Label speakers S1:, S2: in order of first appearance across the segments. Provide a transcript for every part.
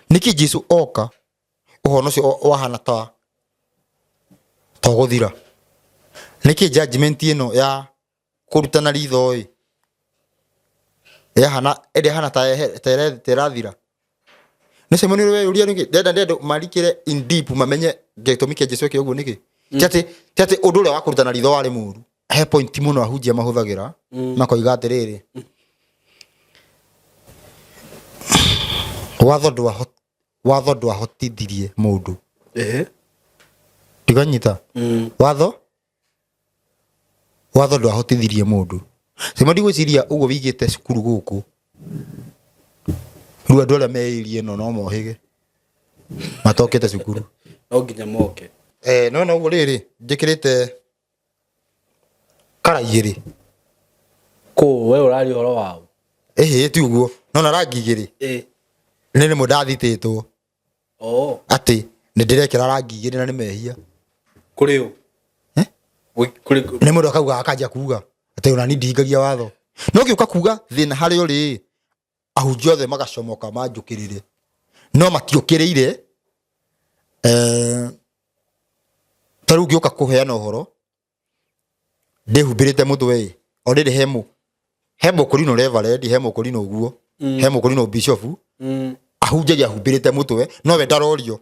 S1: niki Jesu oka uhono cio wahana ta guthira niki judgment ino ya kurutana ritho hana terathira nese moniro we uria niki ndenda marikire in deep mamenye gitumi kia Jesu kioguo niki tiate udure wa kurutana ritho wari muru he point muno ahujia mahuthagira makoiga atiriri watho ndwahotithirie mundu tiganyita watho ndwahotithirie mundu simodi gwiciria ugo wigite cukuru guku riu andu aria meirie no mohige matokete cukuru
S2: no nginya moke
S1: no ugo riri njikirite kara igiri
S2: ko we urari horo wao
S1: ti uguo no na rangi igiri nene mudathititwo ati nindirekera rangi igiri na nimehia
S2: kuri u
S1: ne mundu akauga akanja kuga ati una ni ndingagia watho no giuka kuga thina hari uri ahunjia othe magacomoka manjukirire no matiukiriire taru giuka kuheana uhoro ndehumbirite mutwe already hemo kurino reverend hemo kurino uguo hemo kurino bishop ahunjagia humbirite mutwe no we ndarorio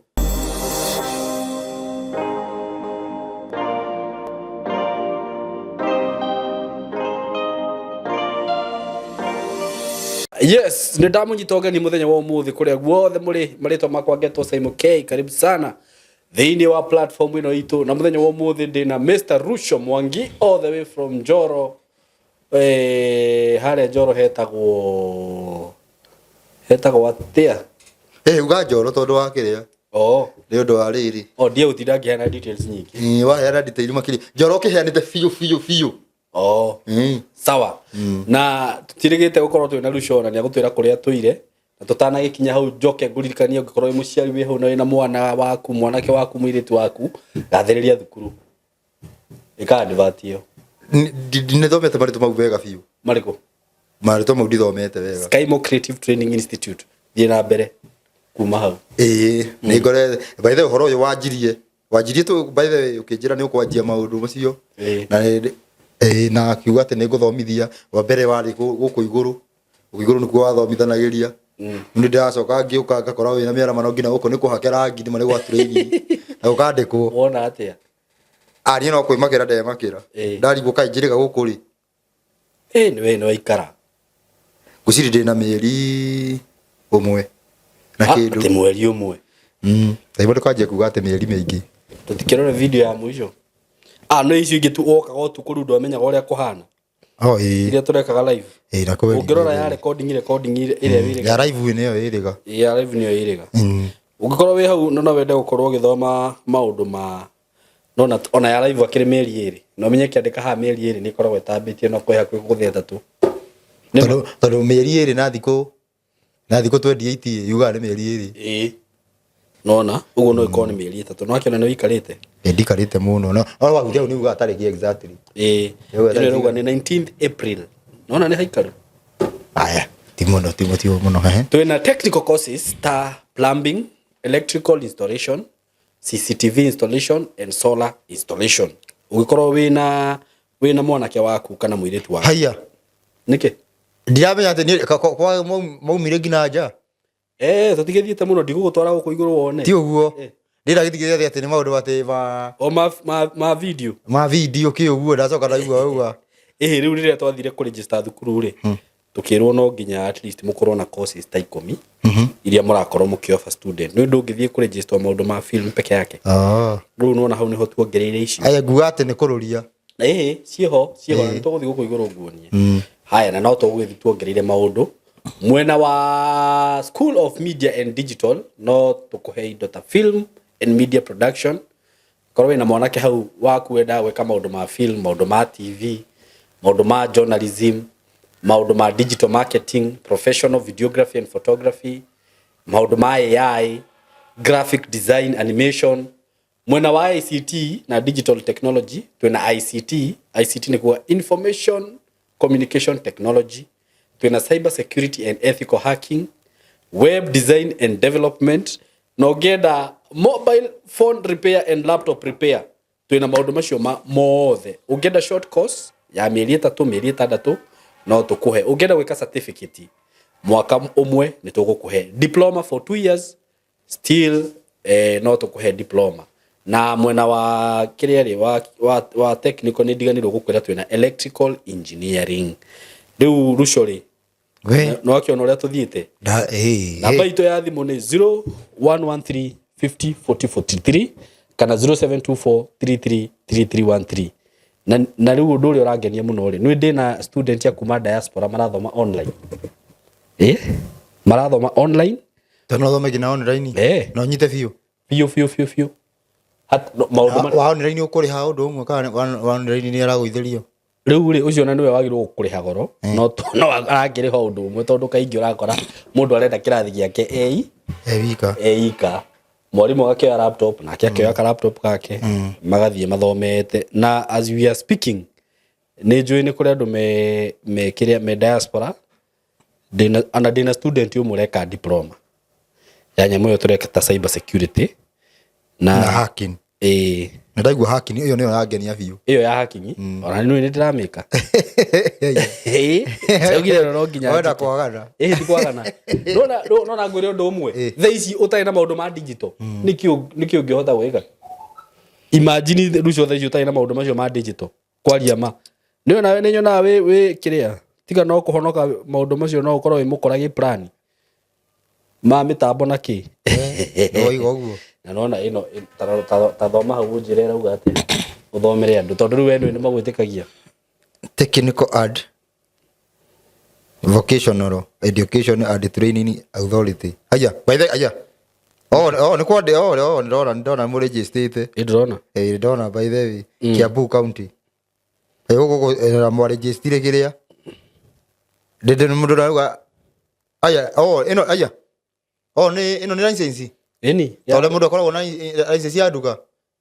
S2: yes ni ndamunyitoge ni muthenya wa umuthi kuria guothe muri maritwa makwa Geto Simon K karibu sana thiini wa platform ino itu na muthenya wa umuthi ndina Mr Rusho Mwangi all the way from Njoro hare Njoro hetagwo atia
S1: uga Njoro tondu wa kiria ni undu wa riri
S2: ndia utinda ngiheana details nyingi
S1: wa heana details makiri Njoro kiheanite fiu
S2: sawa na tutirigite gukorwo twina Rusho na niagutwira kuria tuire na tutana gikinya hau njoke nguririkania ungikorwo wi muciari wi hau na wina mwana waku mwanake waku mwiritu waku gathiriria thukuru ikadvatio
S1: ne thomete maritu mau wega fiu maritu mau ndithomete wega
S2: Skymo Creative Training Institute thie na mbere kuma hau
S1: ni ngore by the horo yo wajirie tu by the ukijira ni ukwanjia maundu macio na na kiuga ati ni nguthomithia wa mbere wari guku iguru nikuo wathomithanagiria ni ndacoka ngiuka ngakora wina miara mano ngina guku ni kuhakera ngi mari gwa training na ukandikwo
S2: wona atia
S1: ari no kwimakira ndemakira ndariguka injiriga guku ri
S2: ni we no ikara
S1: guciri ndina mieri umwe na kindu
S2: ati mweri umwe
S1: taibo twanjia kuga ati mieri mingi
S2: tutikirore video ya mwisho no icio ingi tu oka go tukuru ndo amenya uria kuhana ile turekaga live
S1: na kwa
S2: ungirora ya recording ile wiriga
S1: ya live ni yo iriga
S2: ya live ni yo iriga ungikorwo wi hau no wende gukorwo githoma maundu ma no ona ya live akiri meri iri no menye kiandika ha meri iri ni korwo etambitie no kwa hakuhi gutheta tu
S1: tondu meri iri na thiko 28 yuga ni meri iri
S2: nona ugo no ikoni meri 3 no akiona no ikarite
S1: ndikarite muno no wahutia ni uga tariki exactly
S2: ile ruga ni 19th April nona ni haikaru
S1: aya timono muno
S2: twina technical courses ta plumbing, electrical installation, CCTV installation and solar installation ugikorwo wina mwanake waku kana mwiritu waku
S1: haya
S2: niki
S1: ndiramenya ati ni kwa maumire ngina nja
S2: tutigithiete muno ndigugutwara guku iguru wone
S1: ti uguo ndira githigithia ati ni maundu ati
S2: ma
S1: video ki uguo ndacoka ndaigua uga
S2: riu rire twathire ku register thukuru ri tukirwo no nginya at least mukorwo na courses ta 10 iria murakorwo mukiofa student no ndungithie ku register maundu ma film peke yake riu no na hau niho tuongereire ici
S1: aya nguga ati ni kururia
S2: ciho ni tuguthi guku iguru nguonie haya na no tuguthi tuongereire maundu mwena wa School of Media and Digital no tukuhe indo ta film and media production korwo ina mwanake hau waku wenda gweka maundu ma film maundu ma TV maundu ma journalism maundu ma digital marketing professional videography and photography maundu ma AI graphic design animation mwena wa ICT na digital technology twina ICT ni kwa information communication technology twina cyber security and ethical hacking web design and development, na ũngĩenda mobile phone repair and laptop repair, twĩna maũndũ macio mothe. Ũngĩenda short course ya mĩeri 3 mĩeri 6 no tũkũhe. Ũngĩenda gwĩka certificate mwaka ũmwe nĩ tũgũkũhe. Diploma for 2 years still no tũkũhe diploma. Na mwena wa kĩrĩarĩ wa technical nĩ ndiganĩrwo gũkwĩra twĩna electrical engineering. Rĩu Rucori no akĩona ũrĩa tũthiĩte. Namba itũ ya thimũ nĩ 0113 50 40 43 kana 0724 333313. Na rĩu ũndũ ũrĩa ũrangenia mũno rĩ, nĩ ndĩna student ya kuma diaspora marathoma online. Marathoma online.
S1: Tano thoma kina online. No nyite biũ.
S2: Biũ. Maũndũ
S1: wa online ũkũrĩha ũndũ ũmwe kana wa online nĩ aragũithĩrio.
S2: Rĩu rĩ ũcio na nĩwe wagĩrĩirwo kũrĩha goro, no arangĩrĩha ũndũ ũmwe tondũ kaingĩ ũrakora mũndũ arenda kĩrathi gĩake ika. Mwarimũ akĩoya laptop na akĩoya laptop gake magathiĩ mathomete. Na as we are speaking nĩ njũĩ nĩ kũrĩ andũ me diaspora ndĩna student ũmwe ũreka diploma ya nyamũ ĩyo tũreka ta cyber security na
S1: hacking. Ndaigua hacking iyo nĩyo yangenia biũ. Iyo
S2: ya hacking ona nĩ ndĩramĩka. Saugire no nginya.
S1: Wenda kwagana.
S2: Ti kwagana. No ngwĩre ũndũ ũmwe. Thaa ici ũtarĩ na maũndũ ma digital. Nĩkĩo ũngĩhota gwĩka. Imagine Rucio thaa ici ũtarĩ na maũndũ macio ma digital. Kwaria ma. Nĩ nyonaga wĩ kĩrĩa. Tiga no kũhonoka maũndũ macio no ũkorwo wĩ mũkoragi plan. Ma mĩtambo na kĩ.
S1: Oiga ũguo.
S2: Na nona ino ta thoma hau njĩra rauga atĩ ũthomere andũ tondũ rĩu eno nĩ magwĩtĩkagia.
S1: Technical and Vocational Education and Training Authority. By the aya. Nĩ kwande ndona mu register. Ndona by the way Kiambu County. Gũkũ mu register kĩrĩa. Ndĩ mũndũ rauga ino nĩ license. Tole mũndũ akoragwo na license ya nduka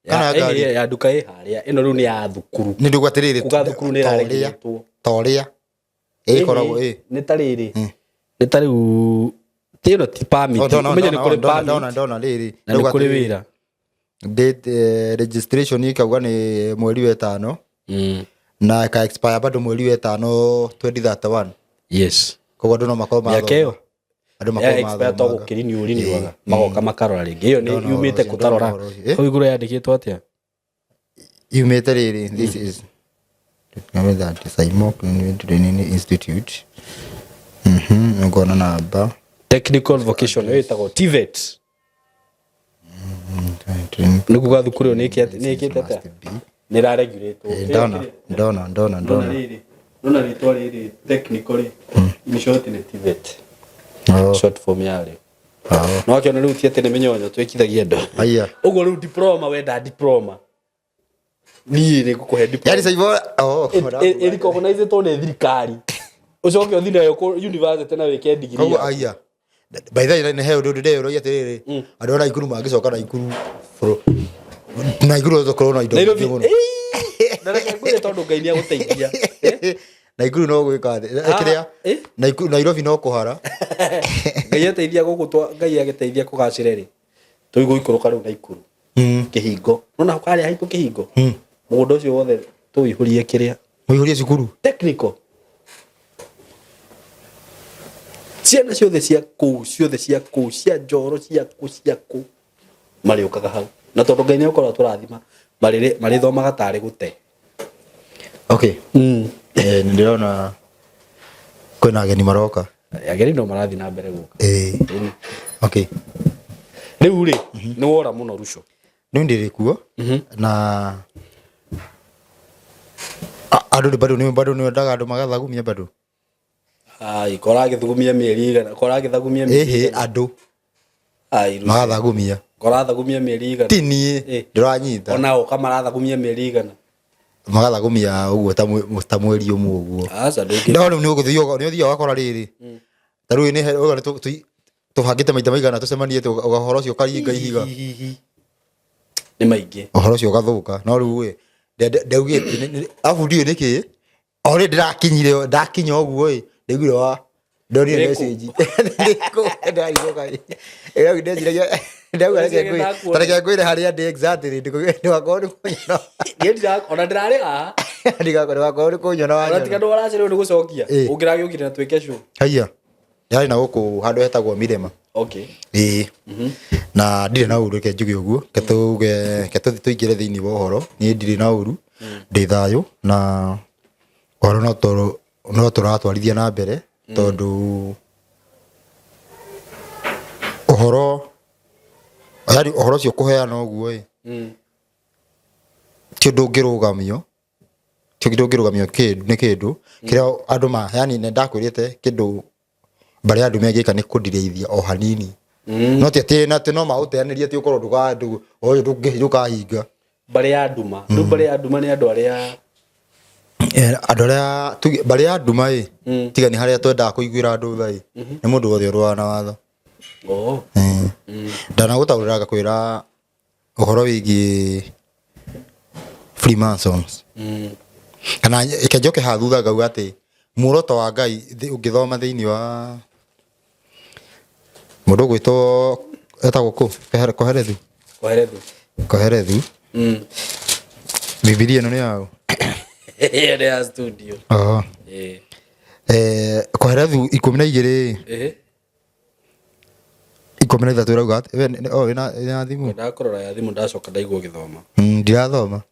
S1: kana ngari
S2: ya nduka harĩa ino rĩu nĩ ya thukuru.
S1: Nĩ nduka atĩrĩrĩ
S2: kuga thukuru nĩ ĩraregĩtwo
S1: torĩa ĩkoragwo
S2: nĩ ta rĩu tĩro ti permit ũmenye nĩ kũrĩ permit
S1: ndona rĩrĩ
S2: na nĩ kũrĩ wĩra
S1: date registration ikauga nĩ mweri wa 5 na ka expire bado mweri wa 5 2031.
S2: Yes
S1: koguo andũ no makorwo
S2: yakeo andũ makorwo expert to gũkĩrini ũrini waga magoka makarora rĩngĩ iyo nĩ yumĩte kũtarora hau igũrũ yandĩkĩtwo atĩa
S1: yumĩte rĩrĩ this is that Saimok Training Institute ngona namba
S2: technical vocation ĩtagwo TVET nĩ kuga thukuru nĩ ĩkĩte atĩa nĩ raregulate
S1: ndona
S2: nona rĩtwa rĩrĩ technical in short nĩ TVET short form yale. No akiona rĩu ti atĩ nĩ mĩnyonyo twĩkithagia andũ. Ũguo rĩu diploma wenda diploma. Niĩ nĩ ngũkũhe diploma.
S1: Yaani saivo
S2: recognize to nĩ thirikari. Ũcoke ũthiĩ nayo university na wĩke degree.
S1: Koguo by the way nĩ he ũndũ ndĩreyũria atĩrĩrĩ andũ na ikuru mangĩcoka na ikuru na ikuru thokoro na indo ingĩ mũno.
S2: Ndareke ngwĩre tondũ Ngai nĩ agũteithia.
S1: Na ikuru no gwĩka kĩrĩa na ikuru Nairobi no kũhara.
S2: Ngai ateithia gũgũtwa Ngai agĩteithia kũgacĩra rĩ. Tũigũ ikũrũka rĩu na ikuru. Kĩhingo. Nona ũkarĩa haitũ kĩhingo. Mũgũnda ũcio wothe tũihũrie kĩrĩa.
S1: Mũihũrie cukuru.
S2: Technical. Ciana ciothe cia kũu cia njoro ciaku marĩũkaga hau. Na tondũ Ngai nĩ ũkorwo tũrathima marĩ thomaga tarĩ gũte.
S1: Okay. Nĩndĩrona kwĩna ageni maroka.
S2: Ageni no marathi na mbere gũka.
S1: Okay.
S2: Rĩu rĩ nĩ wora mũno Ruco.
S1: Nĩ ndĩrĩ kuo na andũ nĩ ndaga andũ magathagumia bado.
S2: Kora gĩthugumia mĩeri igana kora gĩthagumia mĩeri
S1: andũ magathagumia
S2: kora thagumia mĩeri igana
S1: tini ndĩranyita
S2: ona o kamarathagumia mĩeri igana
S1: magathagumia ũguo ta mweri ũmwe ũguo ndona nĩ ũgũthiĩ wakora rĩrĩ ta rĩu nĩ tũbangĩte maita maigana tũcemanie ũhoro ũcio ũkaringa ihiga
S2: nĩ maingĩ
S1: ũhoro ũcio ũgathũka no rĩu ndaugĩte abu ndiũ nĩkĩ o rĩ ndakinya ũguo ndaiguire ndori message ndiko ndari goka era ndejira ndau areke kwi tareke kwire haria ndi exactly ndiko ndwakoni kunyona
S2: ndia ona ndirarega
S1: ndikakoni kunyona
S2: wanyo ati kandu waracire ndi gucokia ungirage ukire na tweke show
S1: haya yari na guku handu hetagwo Mirema.
S2: Okay.
S1: Na ndire na uru ke njuge uguo ketuthi tuingire thiini wa horo ni ndire na uru ndi thayo na horo no turatwarithia na mbere tondu horo cio kuheana uguo ti ndungirugamio ni kindu kiria andu yani ne ndakwirite kindu bari andu megika ni kundireithia o hanini no ti no mauteanirie ti ukorwo ndugandu oyo ndukahinga
S2: bari anduma ni andu aria
S1: bari anduma tiga ni haria twenda kuiguira andu thai ni mundu wothe urwa na watho ndana gutaurira ngakwira uhoro wigi Freemasons kana ikenjoke hathutha ngauga ati muoroto wa Ngai ungithoma thiini wa mundu gwitwo etagwo ku koherethu Biblia ino ni yao
S2: ere ya studio
S1: koherethu 12 13 rauga ina thimu
S2: ndakorora ya thimu ndacoka ndaigua githoma
S1: ndirathoma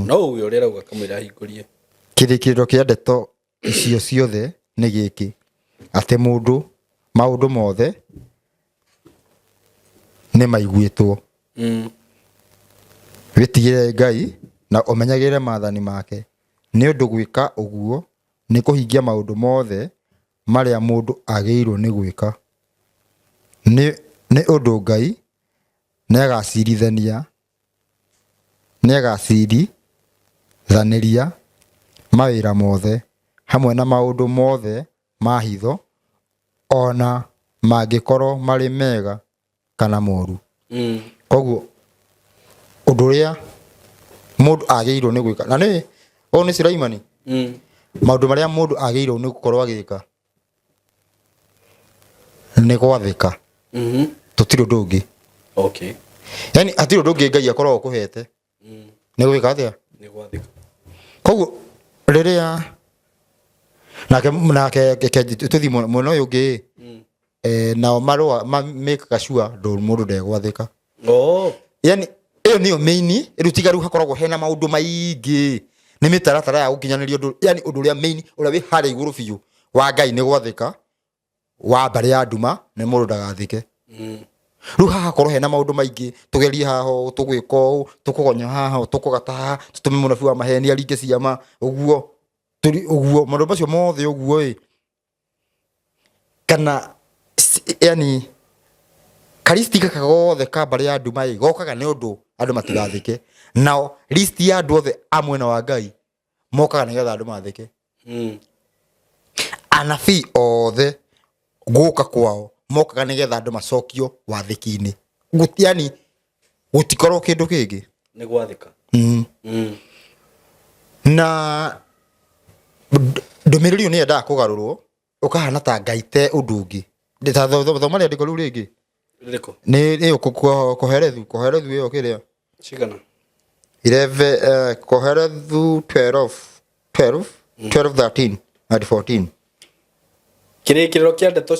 S2: no uyo uri rauga kamwira hingurie
S1: kirikiro kia ndeto icio ciothe ni giki ate maundu mothe ni maiguitwo witigire Ngai na umenyagire maathani make ni undu gwika uguo ni kuhingia maundu mothe maria mundu ageirwo ni gwika ni undu Ngai negacirithaniria mawira mothe hamwe na maundu mothe ma hitho ona mangikorwo mari mega kana moru koguo undu uria mundu ageirwo ni gwika na ni o ni Sulaimani maundu maria mundu ageirwo ni gukorwo agika ni gwathika tutiri undu ungi yani atiri undu ungi Ngai akorwo kuhete ni gwika atia
S2: ni gwathika
S1: koguo riria nake tuthi muno uyu ungi nao marua make sure mundu ndegwathika yani iyo niyo main irutigaru hakoragwo hena maundu maingi ni mitaratara ya gukinyaniria undu yani undu uria main uria wi hari iguru biu wa Ngai ni gwathika wa bari ya nduma ni mundu ndagathike ru haha korwo hena maundu maingi tugerie haho tugwiko tukugonya haha tukugata tutume munabi wa maheni aringe ciama uguo maundu macio mothe uguo kana yani karistika kagothe ka bari ya nduma gokaga ni undu andu matigathike nao list ya andu othe amwe na wa Ngai mokaga nigetha andu mathike anabii othe guka kwao mokaga nigetha andu macokio wathiki-ini yani gutikorwo kindu kingi
S2: ni gwathika
S1: na ndumiriri ni enda kugarurwo ukahana ta Ngai te undu ungi ndita thoma ria ndiko riu ringi
S2: riko
S1: ni koherethu iyo kiria
S2: cigana
S1: 11 koherethu 12 and 14
S2: kirikiriro kia ndeto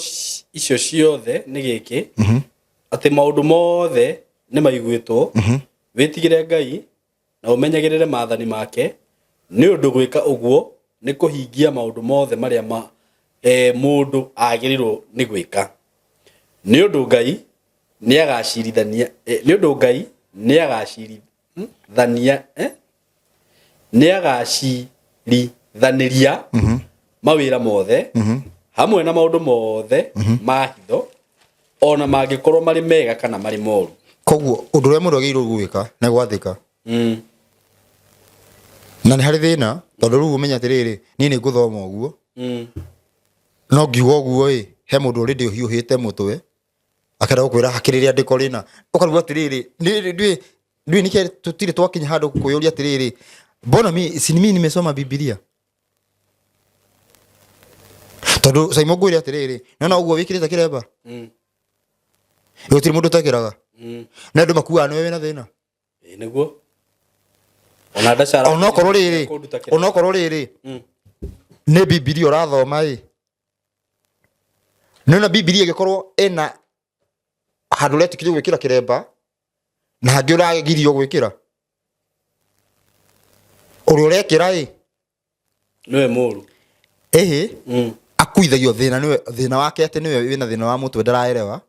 S2: icio ciothe ni giki ati maundu mothe ni maiguitwo witigire Ngai na umenyagirire maathani make ni undu gwika uguo ni kuhingia maundu mothe maria mundu agirirwo ni gwika ni undu Ngai ni agacirithania ni undu Ngai ni agacirithania ni agacirithaniria mawira mothe hamwe na maundu mothe ma hitho ona mangikorwo mari mega kana mari moru
S1: koguo undu uria mundu agirirwo gwika na gwathika na ni hari thina tondu riu umenya atiriri ni nguthoma uguo no ngiuga uguo he mundu already uhiuhite mutwe akara gukwira hakiriria ndiko rina ukaruga atiriri ndui nike tutire twakinya handu kuyuria atiriri mbona mimi nimesoma Biblia tondu Simon gwire atiriri nona uguo wikirite kiremba gutiri mundu takiraga na ndu makuwa niwe wina thina
S2: niguo ona ndashara
S1: onokorwo riri ni Biblia urathoma nona Biblia igikorwo ena handu retikire gwikira kiremba na hangi uragirio gwikira uri urekira
S2: niwe muru
S1: akuithagio thina niwe thina wake ati niwe wina thina wa mutwe ndaraerewa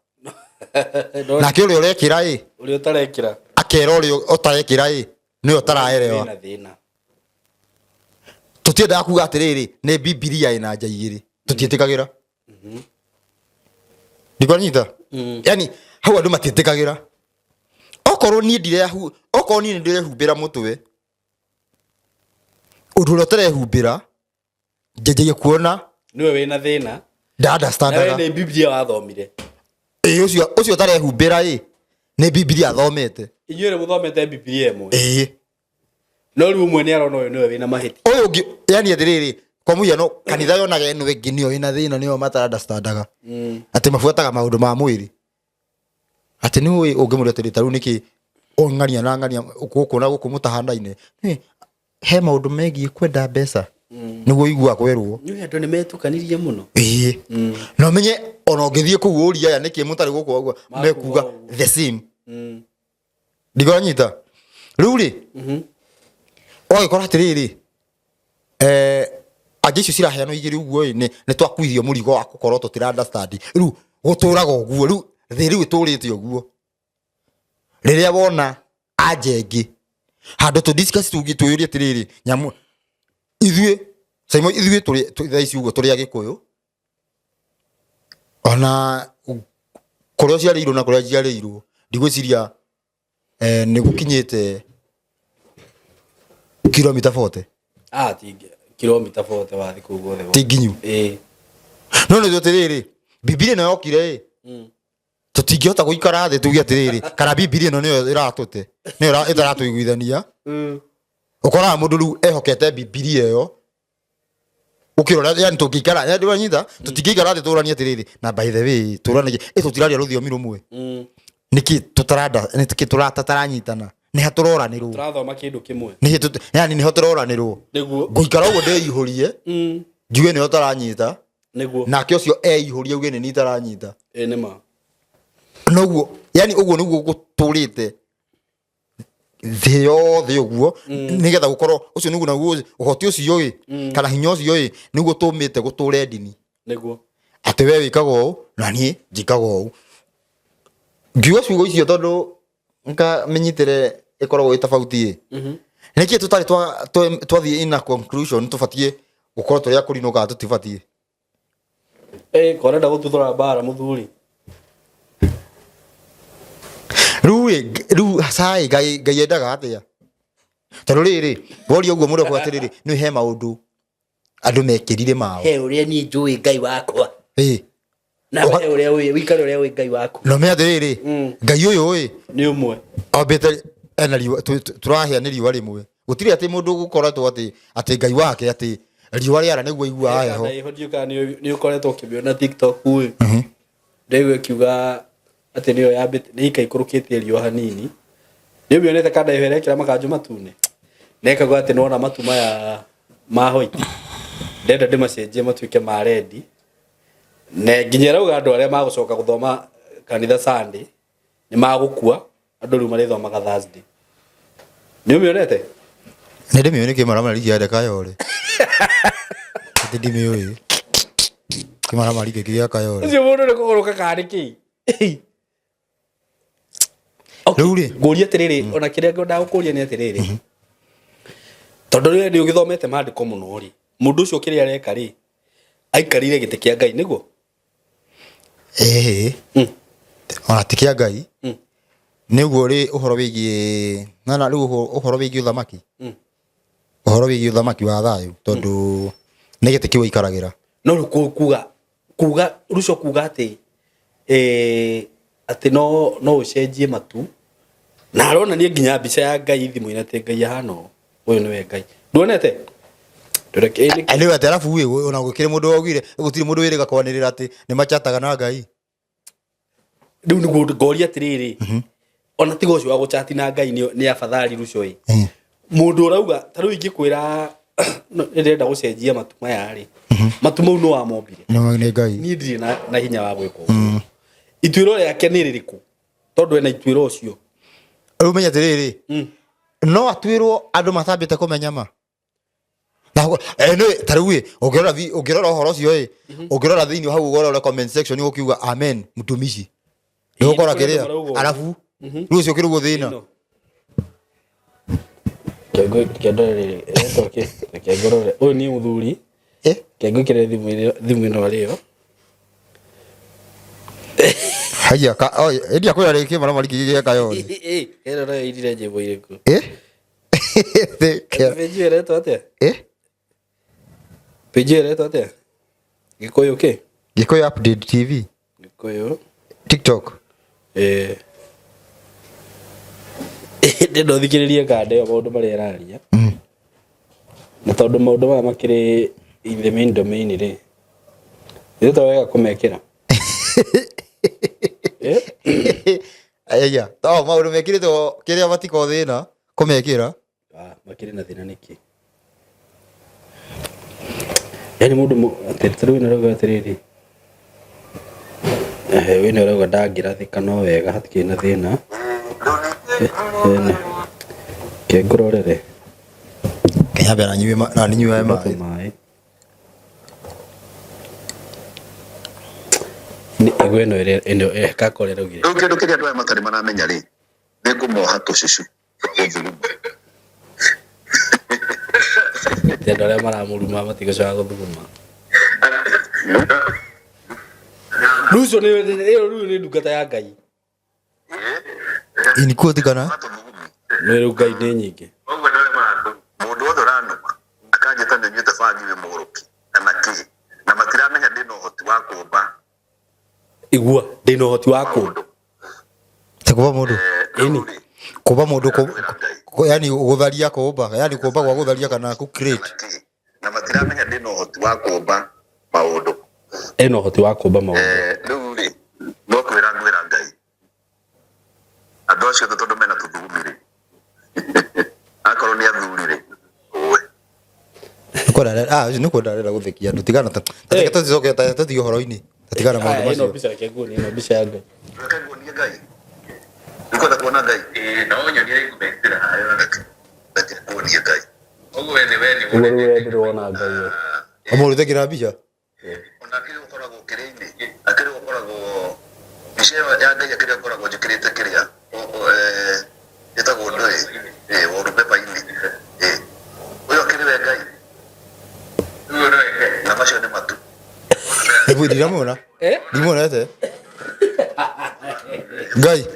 S1: na kä å rä å rekira
S2: å rä å tarekira
S1: akera å rä å tarekira nä å taraerewa tå tiendaga kuga atä rä rä nä Biblia ä na nja igä rä tå tiätä kagä ra ndikanyita yani hau andå matiätä kagä ra okorwo niä nä ndä rehumbä ra må twe å ndå å rä a å tarehumbä ra njenjagia kuona
S2: niwe wina thina
S1: ndaandastandaga
S2: nä Biblia wathomire
S1: ucio tarehumbira ni Biblia athomete
S2: inyuä må thomete Biblia ĩmwe no rĩu ũmwe nĩ arona ũyũ nĩwe wĩna mahĩtia
S1: ũyũ ũngĩ yani atĩrĩrĩ kwa mũhiano kanitha yonaga eno ĩngĩ nĩyo ĩna thĩna nĩyo mata-understandaga atĩ mabuataga maũndũ ma mwĩrĩ atĩ nĩ ũngĩmũria atĩrĩ ta rĩu nĩkĩ ng'ania na ng'ania gũkũ na gũkũ mũtahanda-inĩ he maũndũ megiĩ kwenda mbeca nĩguo igua kwerwo
S2: nĩ andũ nĩ metukanirie mũno
S1: na ũmenye ona ũngĩthiĩ kũu ũria aya nĩkĩ mũtarĩ gũkũ ũguo mekuga the same ndigonyita rĩu rĩ ũgagĩkora atĩrĩrĩ angĩ icio ciraheanwo igĩrĩ ũguo nĩ twakuithio mũrigo wa gũkorwo tũtira-understand rĩu gũtũraga ũguo rĩu thĩ rĩu ĩtũrĩte ũguo rĩrĩa wona anja ĩngĩ handũ tũ-discuss twĩyũrie atĩrĩrĩ nyamũ ithuĩ Simon ithuĩ tũrĩ thaa ici ũguo tũrĩ Agĩkũyũ ona kũrĩa ũciarĩirwo na kũrĩa njiarĩirwo ndigwĩciria nĩ gũkinyĩte kilomita 40
S2: kilomita 40 wathi kũu guothe
S1: ti nginyu no nĩ atĩrĩrĩ Biblia ĩno yokire tũtingĩhota gũikara thĩ tuge atĩrĩrĩ kana Biblia ĩno nĩyo ĩratũte nĩyo ĩtaratũiguithania ũkoraga mũndũ rĩu ehokete Biblia ĩyo ukirora yani tũngĩikara yani ndĩranyita tũtingĩikara thĩ tũranie atĩrĩrĩ na by the way tũranie tũtiraria rũthiomi rũmwe nĩkĩ tũtaranyitana nĩ ha tũroranĩrwo
S2: tũrathoma kĩndũ kĩmwe
S1: yani nĩ ho tũroranĩrwo ngũikara ũguo ndĩihũrie njuge nĩho taranyita nake ũcio eihũrie uge nĩ taranyita
S2: nĩma
S1: noguo yani ũguo nĩguo gũtũrĩte thĩ yothe ũguo nĩgetha gũkorwo ũcio nĩguo naguo ũhoti ũcio kana hinya ũcio nĩguo tũmĩte gũtũre ndini
S2: nĩguo
S1: atĩ we wĩkaga ũũ na niĩ njĩkaga ũũ ngiuga ciugo icio tondũ nkamenyitĩre ĩkoragwo ĩ tofauti nĩkĩ tũtarĩ twathiĩ in a conclusion tũbatiĩ gũkorwo tũrĩ akũrinũ kana tũtibatiĩ
S2: kwarenda gũtuthũra mbara mũthuri
S1: rĩu cai Ngai endaga atĩa tondũ rĩrĩ woria ũguo mũndũ akwa atĩrĩrĩ nĩ he maũndũ andũ mekĩrire mao
S2: he ũrĩa niĩ njũĩ Ngai wakwa na we ũrĩa wĩikare ũrĩa wĩ Ngai waku
S1: no me atĩrĩrĩ Ngai ũyũ
S2: nĩ ũmwe
S1: ambĩte ena riũa tũrahĩa nĩ riũa rĩmwe gũtirĩ atĩ mũndũ gũkoretwo atĩ Ngai wake atĩ riũa rĩara nĩguo aiguaga heho
S2: nĩ ũkoretwo ũkĩmĩona TikTok ndĩgua ĩkiuga atĩ nĩyo yambĩte nĩ ikaikũrũkĩtie riũa hanini nĩ ũmĩonete kana ĩrekĩra makanjũ matune nekaga atĩ nĩwona matu maya ma white ndenda ndĩmacenjie matuĩke ma red na nginya rauga andũ arĩa magũcoka gũthoma kanitha Sunday nĩ magũkua andũ rĩu marĩthomaga Thursday nĩ ũmĩonete
S1: nĩ ndĩmĩone kĩmaramari kĩa Kayole atĩ ndĩmĩũĩ kĩmaramari kĩa Kayole
S2: ũcio mũndũ nĩ kũgũrũka kana nĩkĩ rĩu rĩ ngũria atĩrĩrĩ ona kĩrĩa ngwendaga gũkũria nĩ atĩrĩrĩ tondũ rĩrĩa nĩ ũgĩthomete maandĩko mũno rĩ mũndũ ũcio kĩrĩa areka rĩ aikarire gĩtĩ kĩa Ngai nĩguo
S1: ona ti kĩa Ngai nĩguo rĩ ũhoro wĩgiĩ na rĩu ũhoro wĩgiĩ ũthamaki wa thayũ tondũ nĩ gĩtĩ kĩu aikaragĩra
S2: no rĩu kuga Ruco kuga atĩ atĩ no ũcenjie matu na aronania nginya mbica ya Ngai thimũ-inĩ atĩ Ngai ahana ũyũ nĩwe Ngai nduonete ndureke
S1: anyway atarafu we ona gukire mundu ogire gutiri mundu wirega kwanirira ati ni machataga na Ngai
S2: riu niguo ngoria atiriri ona tiga ucio wa guchati na Ngai ni afadhali rucio i mundu urauga ta riu ingikwira ndirenda gucenjia matuma yari matuma no wa mombire
S1: ni Ngai
S2: ni ndiri na hinya wa gwiko ituiro yake ni ririku tondu ena ituiro ucio
S1: riu menya atiriri no atwirwo andu mathambite kumenya ma na no tarui ugirora horo cio ugirora thiini hau ugorora comment section ni ukiuga amen mutumishi ni ukora kiria alafu rucio kirugo thina
S2: kiendorere etoke kiengorore uyu ni muthuri kiengukire thimu ino rio
S1: haya ka edia kwira riki mara mariki gieka yo
S2: erora idire jebo iriku
S1: peji
S2: ereto ate peji ereto ate gikoyo ke
S1: gikoyo update tv
S2: gikoyo
S1: tiktok
S2: ndendo thikiririe kande yo maundu mari araria na tondu maundu maya makiri in the main domain ri ndio wega kumekira
S1: aya to maundu mekirito kiria matiko thina kumekira
S2: makiri na thina niki yani mundu atetru ina roga atiriri wina roga ndangirathika no wega hatikiri na thina kengororere
S1: kenya bera nyuwe na nyuwe mai
S2: ni igweno eno kakorera ugire
S3: kindu kiria andu aya matari maramenya ri ni ngumoha tucicu
S2: tendo ria maramuruma matigacoka guthuguma rucio ni ndungata ya Ngai
S1: ini kuotikana
S2: ni Ngai ni nyingi
S3: oguo ndore mandu mundu othe uranuma akanjita nĩnyuĩte bangi wĩ mũgũrũki kana kĩ na matiramenya ndĩna ũhoti wa kũmba
S2: igua ndĩna ũhoti wa kũmba
S1: takuba mundu
S2: ini
S1: kuba mundu yani gutharia kumba yani kumba gwa gutharia kana ku create
S3: na matiramenya ndĩna ũhoti wa kũmba maũndũ
S2: ena ũhoti wa kũmba maũndũ
S3: rĩu rĩ no kwĩra ngwĩra Ngai andũ acio tondũ mena tũthugumi rĩ akorwo nĩ athuri rĩ
S1: niko ndarera guthikia andu tigana ta tuticoke ta tuthio horo-ini tatigana maundu macio
S2: ino bica yake nguni ino bica ya Ngai
S3: nikuonia Ngai nikwenda kuona Ngai no nyonia ikumetira hayo lakini kuonia Ngai oguo
S2: wewe ndirona Ngai
S1: amuru tegira bica
S3: ona kile ukoragwo kire-ini akire ukoragwo bica ya Ngai akire ukoragwo njikirite kiria etagwo ndoi woru pepa-ini uyo akire we Ngai na macio nĩ matu
S1: ebu ndiramona ndimona ete Ngai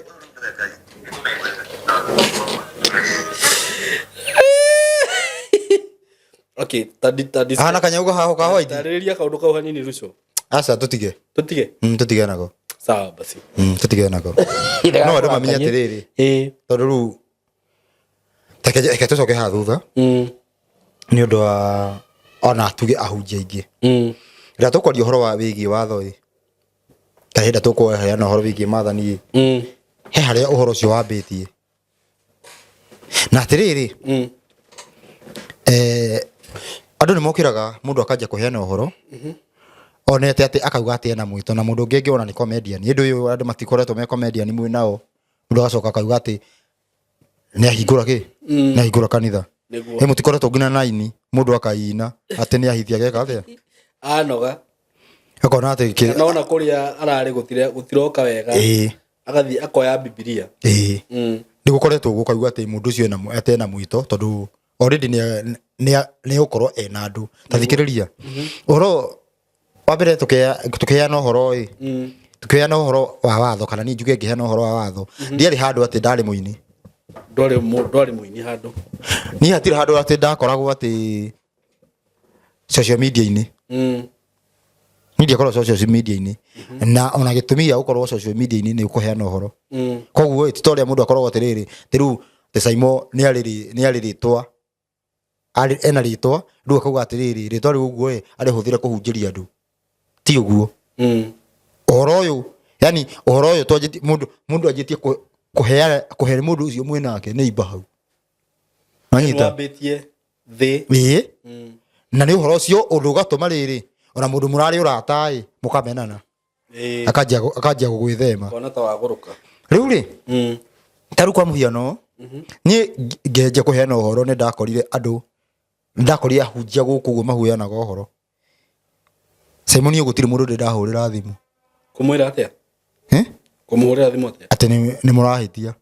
S2: okay tadi
S1: ana kanyauga haho ka white
S2: tariria kaundu kau hanini ruco
S1: asa tutige tutige nako
S2: sawa basi
S1: tutige nako no andu mamenya atiriri tondu riu take tucoke ha thutha ni undu wa ona tuge ahunjia ingi ira tukwaria uhoro wa wigi watho ri kahenda tukweheana uhoro wigi mathani he haria uhoro ucio wambitie na atiriri andu ni mokiraga mundu akanja kuheana uhoro onete ati akauga ati ena mwito na mundu ungi ona ni comedian indu uyu andu matikoretwo me comedian mwe nao mundu agacoka akauga ati ni ahingura ki ni ahingura kanitha he mutikoretwo ngina naini mundu akaina ati ni ahithia geka atia
S2: anoga
S1: akona ati
S2: naona kuria arari gutiroka wega agathi akoya Biblia
S1: ni gukoretwo gukauga ati mundu ucio ena mwito tondu already ni ukorwo ena andu tathikiriria uhoro wa mbere tukiheana uhoro tukiheana uhoro wa watho kana ni njuge ngiheana uhoro wa watho ndiari handu ati ndari muini
S2: ndwari muini handu
S1: ni hatiri handu ati ndakoragwo ati social media-ini media korwo social media-ini na ona gitumia ukorwo social media-ini ni ukuheana uhoro koguo ti toria mundu akorwo atiriri tiru te Saimo ni ariritwa ari ena ritwa ndu akauga atiriri ritwa ri uguo ari huthira kuhunjiria andu ti uguo ohoro uyu yani ohoro uyu twajiti mundu ajitie kuhe mundu ucio mwinake ni ibahau anyita
S2: wabitie thi
S1: na ni uhoro ucio undu gatuma riri ona mundu murari uratai mukamenana akajia gugwithema
S2: kona ta waguruka
S1: riu ri taru kwa muhiano ni ngeje kuheana uhoro ni ndakorire andu ndakorire ahunjia guku guo mahuanaga uhoro Simoni gutiri mundu ndahurira thimu
S2: kumwira atia kumuhurira thimu atia
S1: ati ni murahitia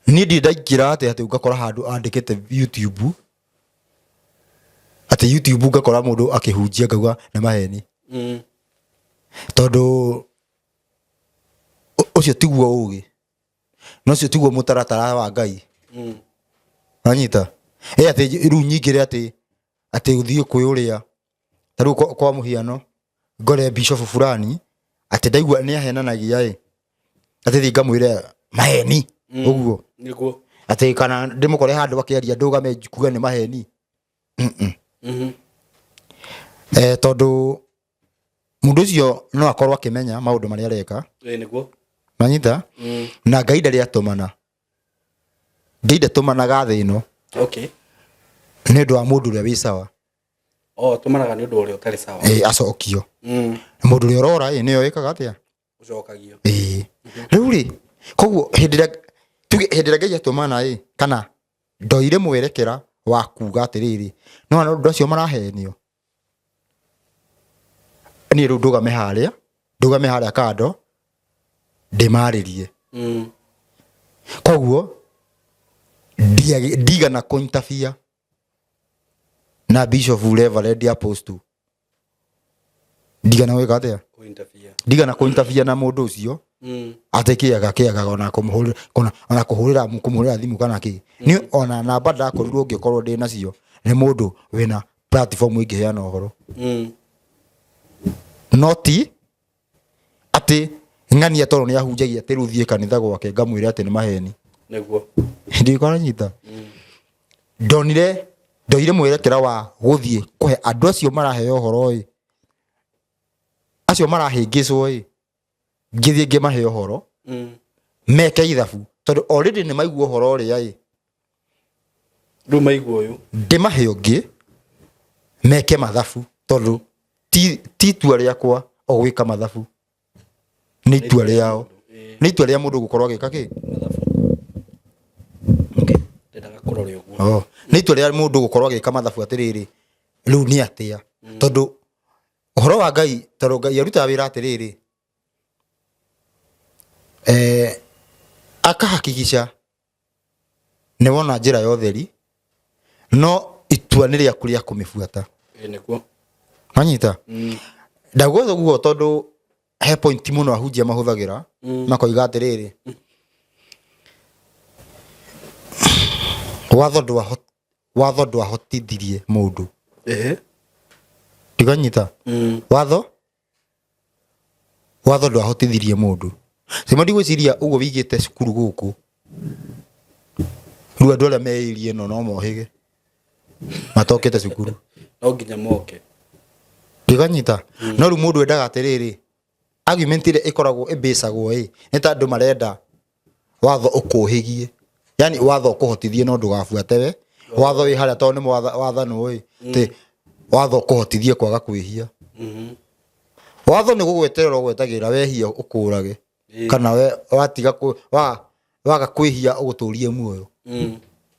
S1: ni ndaikira ati ugakora handu andikite YouTube ati YouTube ugakora mundu akihunjia ngauga ni maheni tondu ucio tiguo ugi no cio tiguo mutaratara wa Ngai anyita ati ru nyingire ati uthie kuyuria taru kwa muhiano ngore bishop fulani ati ndaigua ni ahenanagia ati thi ngamwire maheni uguo
S2: niguo
S1: ati kana ndimukore handu bakiaria ndugame kuga ni maheni tondu mundu ucio no akorwo akimenya maundu maria areka
S2: niguo
S1: manyita na Ngai ndari atumana ndinde tumanaga thi ino ni ndu wa mundu uria wi sawa
S2: tumanaga ni ndu uria utari sawa
S1: acokio mundu uria urora ni yo ikaga atia
S2: ucokagio
S1: riu ri koguo hindira Ngai atumana kana ndoire mwerekera wa kuga atiriri no andu acio marahenio ni ru ndugame haria kando ndimaririe koguo ndiga na kuintafia na bishop Reverend Apostle ndiga na weka atia ndiga na kuintafia na mundu ucio atekiaga ona kumuhurira thimu kana ki ni ona namba ndakorirwo ngikorwo ndi nacio ni mundu wina platform ingiheana uhoro noti ati ng'ania toro ni ahunjagia ati ruthie kanitha gwake ngamwire ati ni maheni
S2: niguo
S1: ndikora nyita ndoire mwerekera wa guthie kuhe andu acio marahe uhoro acio marahingicwo ngithie ngimahe uhoro meke ithabu tondu already ni maigua uhoro ria
S2: ru maigua uyu
S1: ndimahe ungi meke mathabu tondu ti tua riakwa o gwika mathabu ni tua riao ni tua ria mundu gukorwo agika ki
S2: ndendaga kurore uguo
S1: ni tua ria mundu gukorwo agika mathabu atiriri riu ni atia tondu uhoro wa Ngai tondu Ngai aruta wira atiriri akahakikisha ni wona njira ya utheri no itua ni riaku ria kumifuata
S2: niguo
S1: manyita ndagwetha guo tondu he point muno ahunjia mahuthagira makoiga atiriri watho ndwahotithirie mundu tiganyita watho ndwahotithirie mundu sima ndigwiciria uguo wigite cukuru guku riu andu aria meirie no mohige matokete cukuru
S2: no nginya moke
S1: tiganyita no riu mundu endaga atiriri argument ile ikoragwo ibisagwo ni ta andu marenda watho ukuhigie yani watho ukuhotithie no ndugabuate we watho wi haria to ni wathano ti watho ukuhotithie kwaga kwihia watho ni gugweterera gwetagira wehia ukurage kana we watiga waga kwihia uguturie muoyo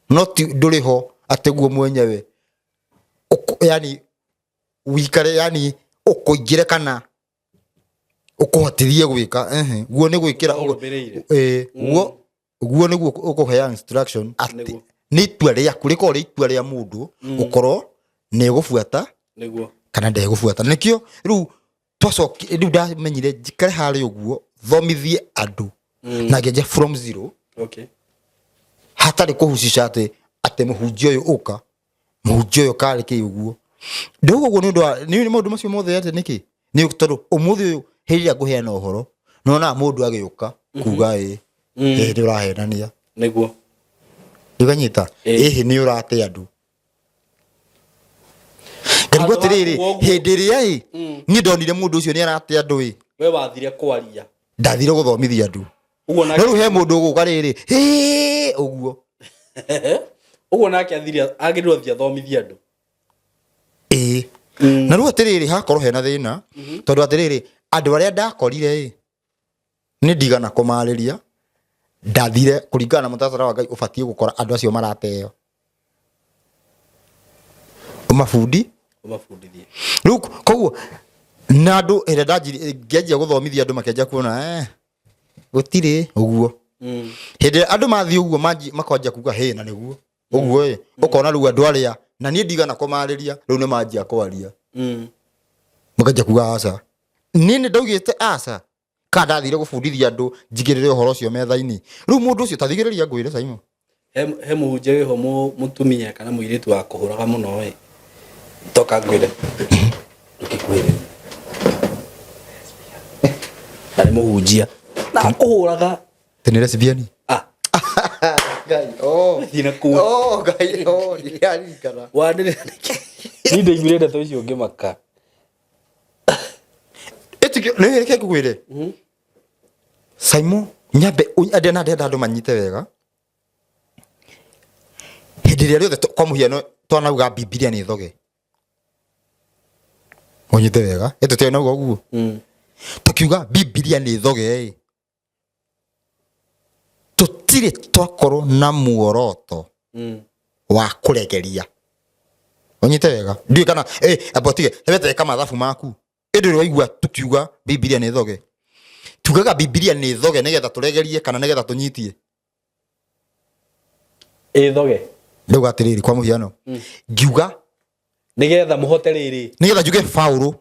S1: no nduriho ateguo mwenyewe yani wikare yani ukuingire kana ukuhotithie gwika guo ni gwikira guo niguo ukuhea instruction ati ni itua riaku riko ri itua ria mundu ukorwo ni gubuata
S2: niguo
S1: kana ndegubuata nikio riu twacoki riu ndamenyire njikare hari uguo thomithie andu na ngeje from zero hatari kuhucisha ati muhunjia uyu uka muhunjia uyu kari ki uguo ndugo uguo ni mundu macio mothe ati niki ni tondu umuthi uyu hiria nguheana uhoro nona mundu agiuka kuga ndirahenania
S2: niguo
S1: Nduganyita ehe ni urate andu Ngarigwo tiriri hindi ria ni ndonire mundu ucio ni arate andu
S2: we wathire kwaria
S1: ndathire guthomithia andu uguo na riu he mundu uguka riri uguo
S2: uguo nake agirwo thia thomithia andu
S1: na riu atiriri hakorwo hena thina tondu atiriri andu aria ndakorire ni ndigana kumariria ndathire kuringana na mutasara wa Ngai ubatie gukora andu acio marateo umafundithie riu koguo na andu ere ngianjia guthomithia andu makenja kuona gutire uguo hindi andu mathi uguo makonja kuga he na niguo uguo ukona riu andu aria na nie ndigana kumariria riu ni manjia kwaria makenja kuga aca nini ndaugite aca ka ndathire gubundithia andu njigirire uhoro ucio metha-ini riu mundu ucio tathigiriria ngwire Simon
S2: he muhunjia wiho mutumia kana muiritu wa kuhuraga muno we toka ngwire ukikwire nari muhunjia na kuhuraga
S1: tenere sibiani
S2: Ngai thina ku
S1: Ngai ndiari kana
S2: wandire ni ndeiguire ndeto icio ngimaka
S1: etikio ne reke kugwire Simon nyambe ade na ndenda andu manyite wega hindi ria riothe kwa muhiano twanauga Biblia ni thoge onyite wega etete na uguo tukiuga Biblia ni thoge tutire twakoro na muoroto wa kuregeria onyite wega ndiye kana abotige hebete kama mathabu maku indi waigua tukiuga Biblia ni thoge tugaga Biblia ni thoge nigetha turegerie kana nigetha tunyitie
S2: thoge
S1: ndugu atiriri kwa muhiano ngiuga
S2: nigetha muhote riri
S1: nigetha njuge Paulo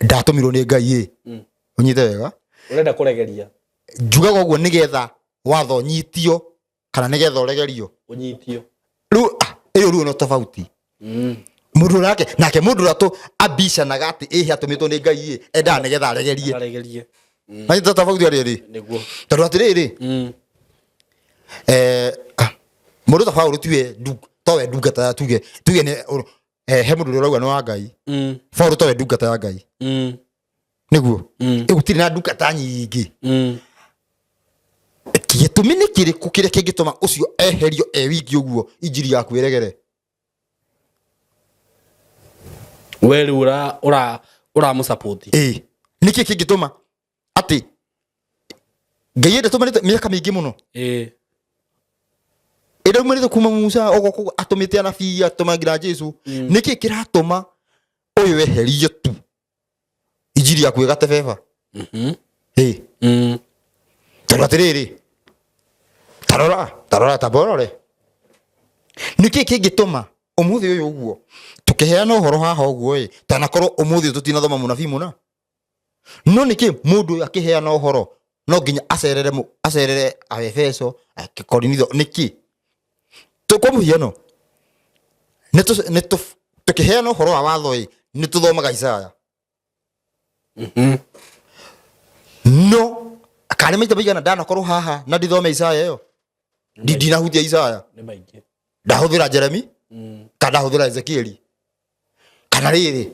S1: ndatumirwo ni Ngai onyite wega
S2: urenda kuregeria
S1: njugaga uguo nigetha watho nyitio kana nigetha uregerio
S2: unyitio
S1: riu no tofauti mundu nake mundu ratu ambicanaga ati atumitwo ni Ngai enda nigetha aregerie na ita tofauti ari
S2: niguo
S1: tondu atiriri mundu ta Paulo tiwe towe ndungata tuge ni he mundu urauga no wa Ngai Paulo towe ndungata ya Ngai niguo igutiri na ndungata nyingi gitumi ni kiriku kiria kingituma ucio eherio wiki uguo injiri yaku iregere
S2: weri ura musupport
S1: niki kingituma ati Ngai ende tumanite miaka mingi muno ida umanite kuma Musa ogoko atumite anabii atumagira Jesu niki kiratuma uyu eherio tu injiri yaku igate beba tabatiriri tarora taborore niki kingituma umuthi uyu uguo tukiheana uhoro haha uguo tanakorwo umuthi tutinathoma munabii muna no niki mundu akiheana uhoro no nginya acerere Efeso Korinitho niki tukwa muhiano tukiheana uhoro wa watho ni tuthomaga Isaya no akane maita bigana ndanakorwo haha na ndithome Isaya yo ndinahutia Isaya
S2: ni maingi
S1: ndahuthira Jeremy kana ndahuthira Ezekiel kana riri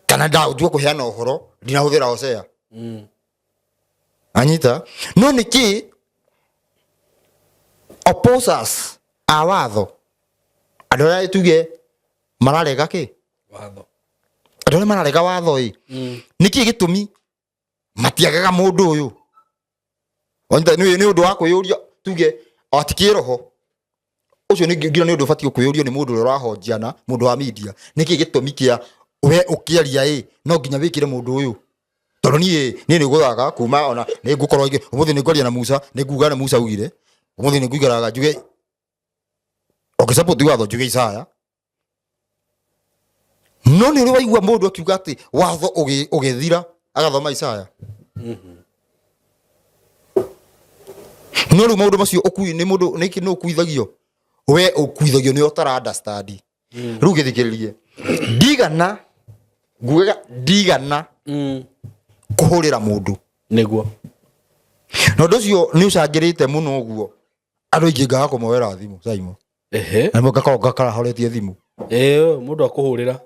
S1: kana ndajua kuheana uhoro ndinahuthira Hosea anyita no niki opposers awatho adora tuge mararega ki
S2: watho
S1: adora mararega watho niki gitumi matiagaga mundu uyu wanda ni undu wa kuyuria tuge atikiroho ucio ni ngira ni undu fati kuyurio ni mundu urahonjiana mundu wa media niki gitumi kia we ukiaria no nginya wikire mundu uyu tondu ni guthaga kuma ona ni ngukorwo umuthi ni ngoria na Musa ni nguga na Musa ugire umuthi ni nguigaraga njuge support watho njuge Isaya no ni waigua mundu akiuga ati watho ugithira agathoma Isaya no ru maundu macio ukui ni mundu niki no kuithagio we ukuithagio ni utara understand ru githikiririe ndigana nguga ndigana kuhurira mundu
S2: niguo
S1: no ndocio ni ucangirite muno uguo andå ingä ngaga kå moera thimå Simon na mo ngakorwo ngakarahoretie thimå
S2: må ndå akå hå rä ra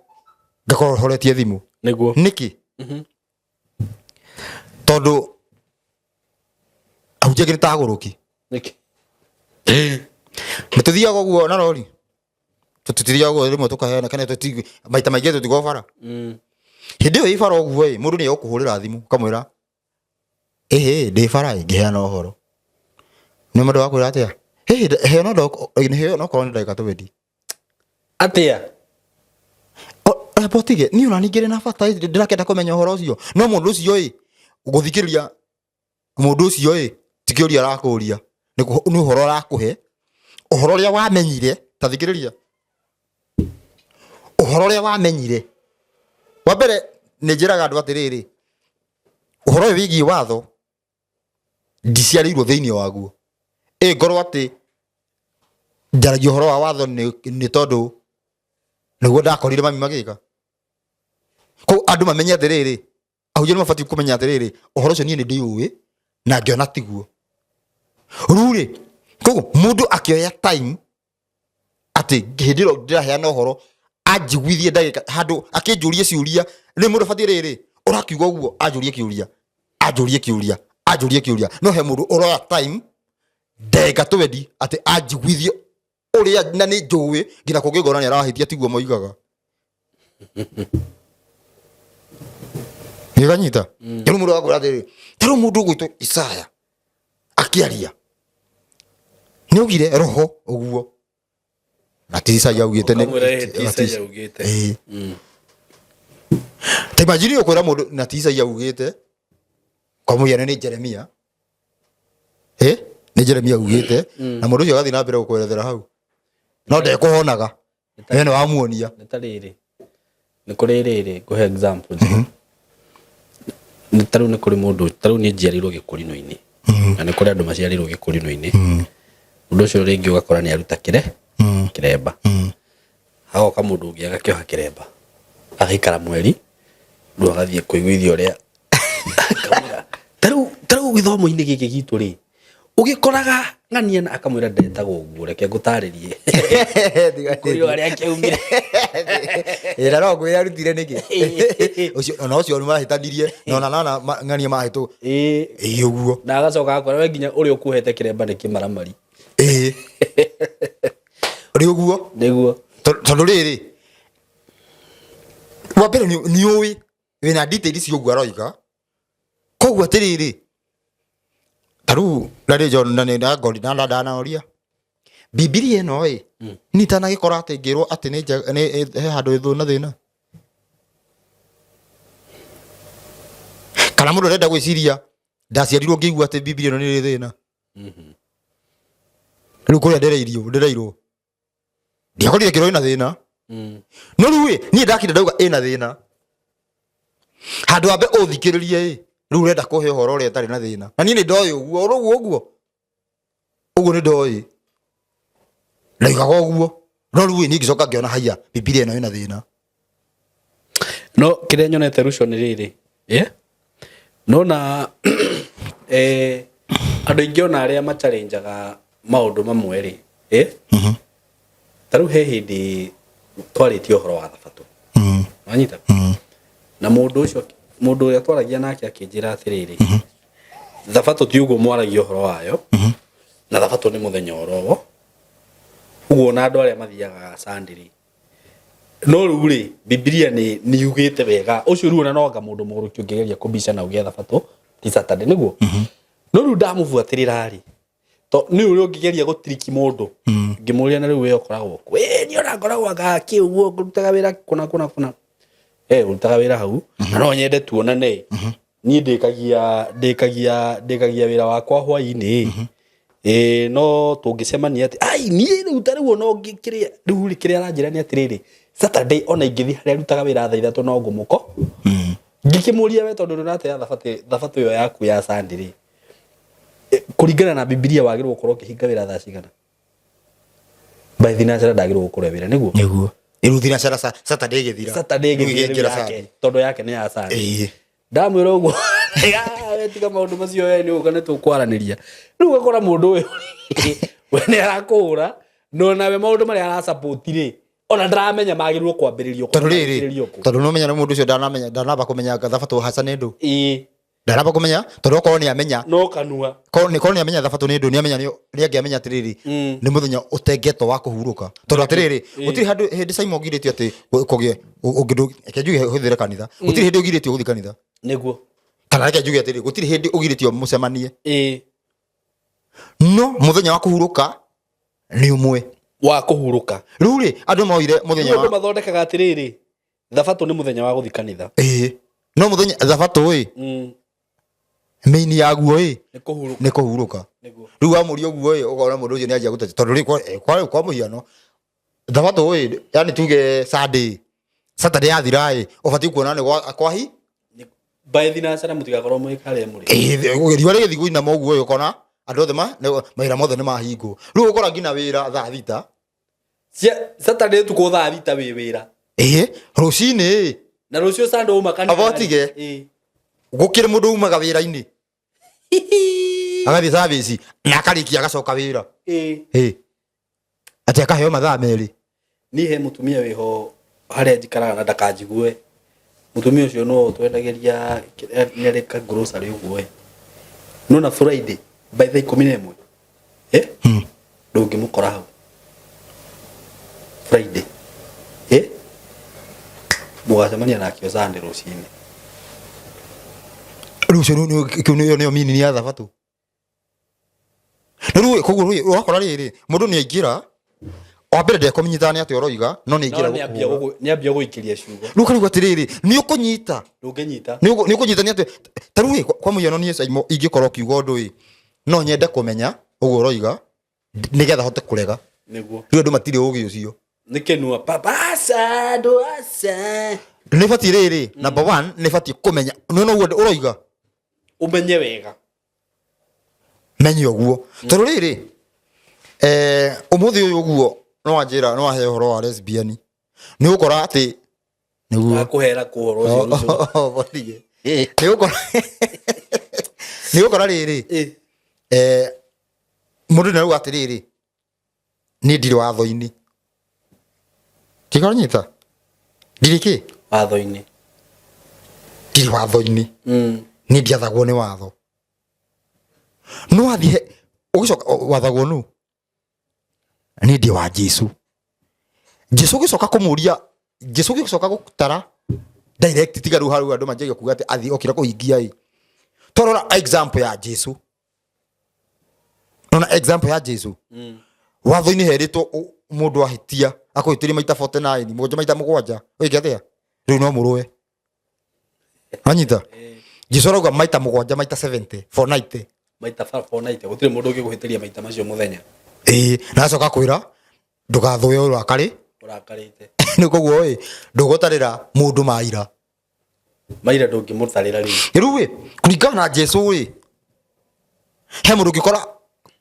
S1: ngakorwo horetie thimå
S2: niguo
S1: niki tondå ahunjia ngä nä tagå rå ki
S2: niki
S1: tå thiaga å guo na rori tå tithiaga å guo rä mwe tå kaheana kana maita maingä tå tigo bara hĩndĩ ĩyo ĩ bara ũguo ĩ mũndũ nĩ egũkũhũrĩra thimũ kamwĩra ndĩ bara ngĩ heana ũhoro nĩ mũndũ wakwĩra atĩa heana okorwo nĩ ndagĩka 20
S2: atĩa
S1: botige niĩ ona ningĩ na bata ndĩrakenda kũmenya ũhoro ũcio no mũndũ ũcio ĩ gũthikĩrĩria mũndũ ũcio ĩ ti kĩũria arakũria nĩ ũhoro arakũhe ũhoro ũrĩa wamenyire ta thikĩrĩria ũhoro ũrĩa wamenyire wa mbere nĩ njĩraga andũ atĩrĩrĩ ũhoro ũyũ wĩgiĩ watho ndiciarĩirwo thĩinĩ waguo ngorwo atĩ njaragia ũhoro wa watho nĩ tondũ nĩguo ndakorire mami magĩka kũu andũ mamenye atĩrĩrĩ ahunjia nĩ mabatiĩ kũmenya atĩrĩrĩ ũhoro ũcio niĩ nĩ ndĩũĩ na ngĩona tiguo rĩu rĩ koguo mũndũ akĩoya time atĩ hĩndĩ ĩyo ndĩraheana ũhoro anjiguithie ndagĩka handũ akĩnjũrie ciũria nĩ mũndũ batiĩ rĩrĩ ũrakiuga ũguo anjũrie kĩũria no he mũndũ ũroya time ndagĩka 20 atĩ anjiguithie ũrĩa na nĩ njũĩ nginya kũngĩngora nĩ arahĩtia tiguo moigaga nĩganyita rĩu mũndũ wakwĩra atĩrĩrĩ tarĩu mũndũ ũgwĩtwo Isaya akĩaria nĩ augire roho ũguo na ti Isaya augĩte ta imagine ũkwĩra mũndũ na ti Isaya augĩte kwa mũhiano nĩ Jeremia nĩ Jeremia augĩte na mũndũ ũcio agathiĩ na mbere gũkwerethera hau no ndekũhonaga nĩ wamuonia
S2: nĩ ta rĩrĩ nĩ kũrĩ rĩrĩ ngũhe example nĩ tarĩu nĩ kũrĩ mũndũ tarĩu nĩ njiarĩirwo Gĩkũrinũ-inĩ na nĩ kũrĩ andũ maciarĩirwo Gĩkũrinũ-inĩ mũndũ ũcio rĩngĩ ũgakora nĩ aruta kĩremba hagoka mũndũ ũngĩ agakĩoha kĩremba agaikara mweri ndũ agathiĩ kũiguithia ũrĩa tarĩu gĩthomo-inĩ gĩkĩ gitũ rĩ ũgĩkoraga ng'ania na akamwĩra ndetagwo ũguo reke ngũtarĩrie kũrĩ arĩa kĩaumire
S1: ĩra no ngwĩra arutire nĩkĩ ũcio ona ũcio mahĩtanirie na ona ng'ania mahĩtwo ũguo
S2: na agacoka agakora we nginya ũrĩa ũkuhete kĩremba nĩ kĩmaramari
S1: ũrĩ ũguo
S2: nĩguo
S1: tondũ rĩrĩ wa mbere nĩ ũĩ wĩna details ũguo aroiga koguo atĩrĩrĩ tarĩu Larry John na nĩ ngori na ndanaoria Biblia ĩno ĩ nĩ itanagĩkora atĩ ngĩrwo atĩ he handũ ĩthũ na thĩna kana mũndũ arenda gwĩciria ndaciarirwo ngĩigua atĩ Biblia ĩno nĩ ĩrĩ thĩna rĩu kũrĩa ndĩreirwo ndiakorire kĩro ĩna thĩna no rĩu niĩ ndakinda ndauga ĩna thĩna handũ ambe ũthikĩrĩrie rĩu ũrenda kũhe ũhoro ũrĩa ũtarĩ na thĩna na niĩ nĩ ndoĩ ũguo nĩ ndoĩ ndaugaga ũguo no rĩu niĩ ngĩcoka ngĩona haiya Biblia ĩno ĩna thĩna
S2: no kĩrĩa nyonete Ruco nĩ rĩrĩ no na andũ aingĩ ona arĩa machallengeaga maũndũ mamwe rĩ tarĩu he hĩndĩ twarĩtie ũhoro wa Thabatũ wanyita na mũndũ ũrĩa twaragia nake akĩnjĩra atĩrĩrĩ Thabatũ ti ũguo mwaragia ũhoro wayo na Thabatũ nĩ mũthenya oro ũguo na andũ arĩa mathiaga Sunday rĩ no rĩu rĩ Biblia nĩ yugĩte wega ũcio rĩu ona noanga mũndũ mũgũrũki ũngĩgeria kũbica na ũgĩa Thabatũ ti Saturday nĩguo no rĩu ndamũbuatĩrĩra rĩ nĩ ũrĩa ũngĩgeria gũtiriki mũndũ ngĩmũria na rĩu we ũkoragwo nĩ ona ngoragwo agakĩ ũguo ngũrutaga wĩra kũna ũrutaga wĩra hau na no nyende tuonane niĩ ndĩkagia wĩra wakwa hwaĩ-inĩ no tũngĩcemania atĩ niĩ rĩu ta rĩu ona rĩu kĩrĩa aranjĩra nĩ atĩrĩrĩ Saturday ona ingĩthiĩ harĩa arutaga wĩra thaa ithatũ no ngũmũko ngĩkĩmũria we tondũ ndũnateya Thabatũ ĩyo yaku ya Sunday rĩ kũringana na Biblia wagĩrĩirwo gũkorwo ũkĩhinga wĩra thaa cigana by thinacara ndagĩrĩirwo gũkorwo wĩra nĩguo
S1: rĩu thinacara Saturday ĩgĩthira
S2: tondũ yake nĩ ya Sunday ndamwĩra ũguo tiga maundu macio ni ukane tukwaraniria riu gakora mundu uyu we ni arakura no nawe maundu mari ara support ri ona ndramenya magirwo kwambiririo
S1: tondu no menya mundu ucio ndanamba kumenya thabatu haca ni ndu ndanamba kumenya tondu ko ni amenya
S2: no kanua
S1: ko ni amenya thabatu ni ndu ni amenya ni angiamenya atiriri ni muthenya utengetwo wa kuhuruka tondu atiriri gutiri handu hindi Simon giritio ati kugie ungidu kenjuge huthire kanitha gutiri hindi ugiritio guthi kanitha
S2: niguo
S1: kana kenjuge atiriri gutiri hindi ugiritio mucemanie no muthenya wa kuhuruka ni umwe
S2: wa kuhuruka
S1: riu ri andu moire muthenya wa
S2: mathondekaga atiriri thabatu ni muthenya wa guthi kanitha
S1: no muthenya thabatu meini yaguo
S2: ni
S1: kuhuruka riu amuri uguo ukona mundu ucio ni anjia gutete tondu ri kwa muhiano thabatu yani tuge Saturday yathira ubati kuona ni kwahi
S2: baethi na cara mutigakorwo mwikare muri
S1: riwa rigithi guina moguo ukona andu othe maira mothe ni mahingo riu ukora ngina wira thaa thita
S2: Saturday tuko thaa thita wi wira
S1: rucini
S2: na rucio Sunday uma kanitha
S1: abotige gukire mundu umaga wira-ini agathi service na akarikia agacoka wira ati akaheo mathaa meri
S2: ni he mutumia wiho haria njikaraga na ndakanjigue mutumia ucio no twendageria ni areka grocery uguo no na Friday by the 11 ndungimukora hau Friday mugacemania nakio Sunday rucini
S1: rucio ni mini ya thabatu riu koguo wakora riri mundu ni aingira wambere ndekomenyithani ati oroiga no ni aingira
S2: ni ambia guikiria ciugo
S1: riu karigu atiriri ni ukunyita
S2: ndunginyita
S1: ni ukunyita ni ati taru kwa muhiano ni Simon ingikorwo kiugo undu no nyende kumenya uguo oroiga nigetha hote kurega
S2: niguo
S1: riu andu matiri ugi ucio
S2: nikenua papasa doasa
S1: ni bati riri number 1 ni bati kumenya no uguo oroiga
S2: umenye wega
S1: menye uguo tondu riri umuthi uyu uguo no anjira no ahe horo wa lesbian ni ukora ati niguo
S2: akuhera kuhoro ucio
S1: botige ni ukora riri mundu na ati riri ni ndiri watho-ini tikaronyita ndiriki
S2: watho-ini
S1: ndiri watho-ini ni ndiathagwo ni watho no athie ugicoka wathagwo nu ni ndi wa Jesu gicoka kumuria Jesu gicoka gutara direct tigaru haru andu manjagia kuga ati athi okira kuhingia torora example ya Jesu nona example ya Jesu watho-ini heritwo mundu ahitia akwitiria maita 49 moja maita mugwanja oigathia riu no murue anyita Jesu arauga maita mugwanja maita 70 490
S2: maita 490 gutire mundu ugiguhitiria maita macio muthenya
S1: na acoka kwira ndugathwe urakari
S2: urakarite
S1: ni koguo ndugutarira mundu maira
S2: ndungimutarira
S1: riu kuringana na Jesu he mundu ngikora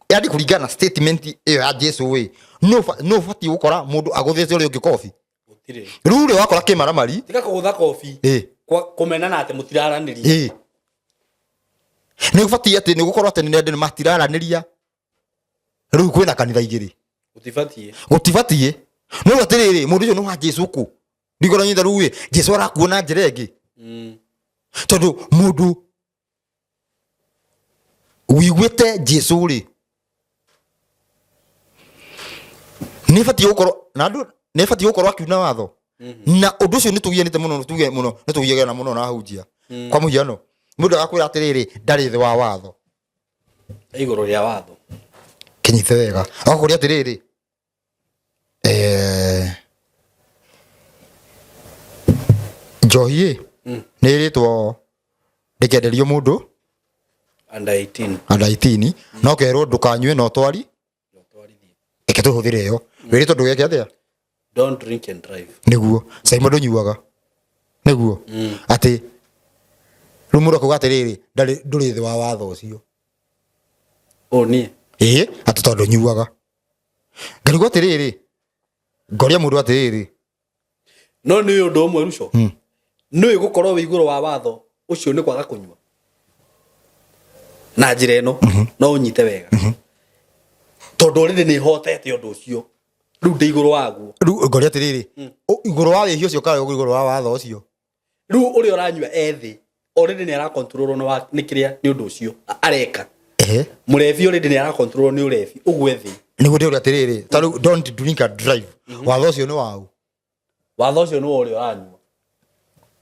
S1: yadi kuringana statement iyo ya Jesu no fati gukora mundu aguthete uri ungikofi
S2: gutire
S1: riu ri wakora kimaramari
S2: tika kugutha kofi kumenana ati mutiraraniria
S1: ni gufati ati ni gukorwo ati ni nende matiraraniria riu kwina kanitha igiri gutifatie no atiriri mundu ucio no wa Jesu ku ndigora nyitha riu Jesu arakuona njira ingi tondu mundu wiguite Jesu ri ni fati gukorwo na andu ni fati gukorwo akiuna watho na undu ucio ni tugianite muno ni tugiagana muno na hunjia kwa muhiano mundu agakwira atiriri ndari thi wa watho
S2: iguru ria watho
S1: kinyite wega agakwira atiriri njohi ni ritwo ndikenderio mundu
S2: under 18
S1: no kerwo ndukanywe no twari eke tuhuthire yo wirito ndugeke atia
S2: don't drink and drive
S1: niguo Simon ndunyuaga niguo ati rumuro kuga atiriri nduri thi wa watho ucio
S2: ni
S1: ati tondu nyuaga ngarigwo atiriri ngoria mundu atiriri
S2: no ni undu umwe ruco ni gukorwo wi iguru wa watho ucio ni kwaga kunyua na njira eno no unyite wega tondu riri ni hotete undu ucio riu ndi iguru waguo
S1: riu ngori atiriri iguru wa wihio cio kare iguru wa watho ucio
S2: riu uri uranyua ethi already ni ara control no ni kiria ni undu ucio areka murevi already ni ara control ni urevi ugwethi
S1: nigu ndi uri atiriri taru don't drink and drive watho ucio ni wau
S2: watho ucio ni uri uranyua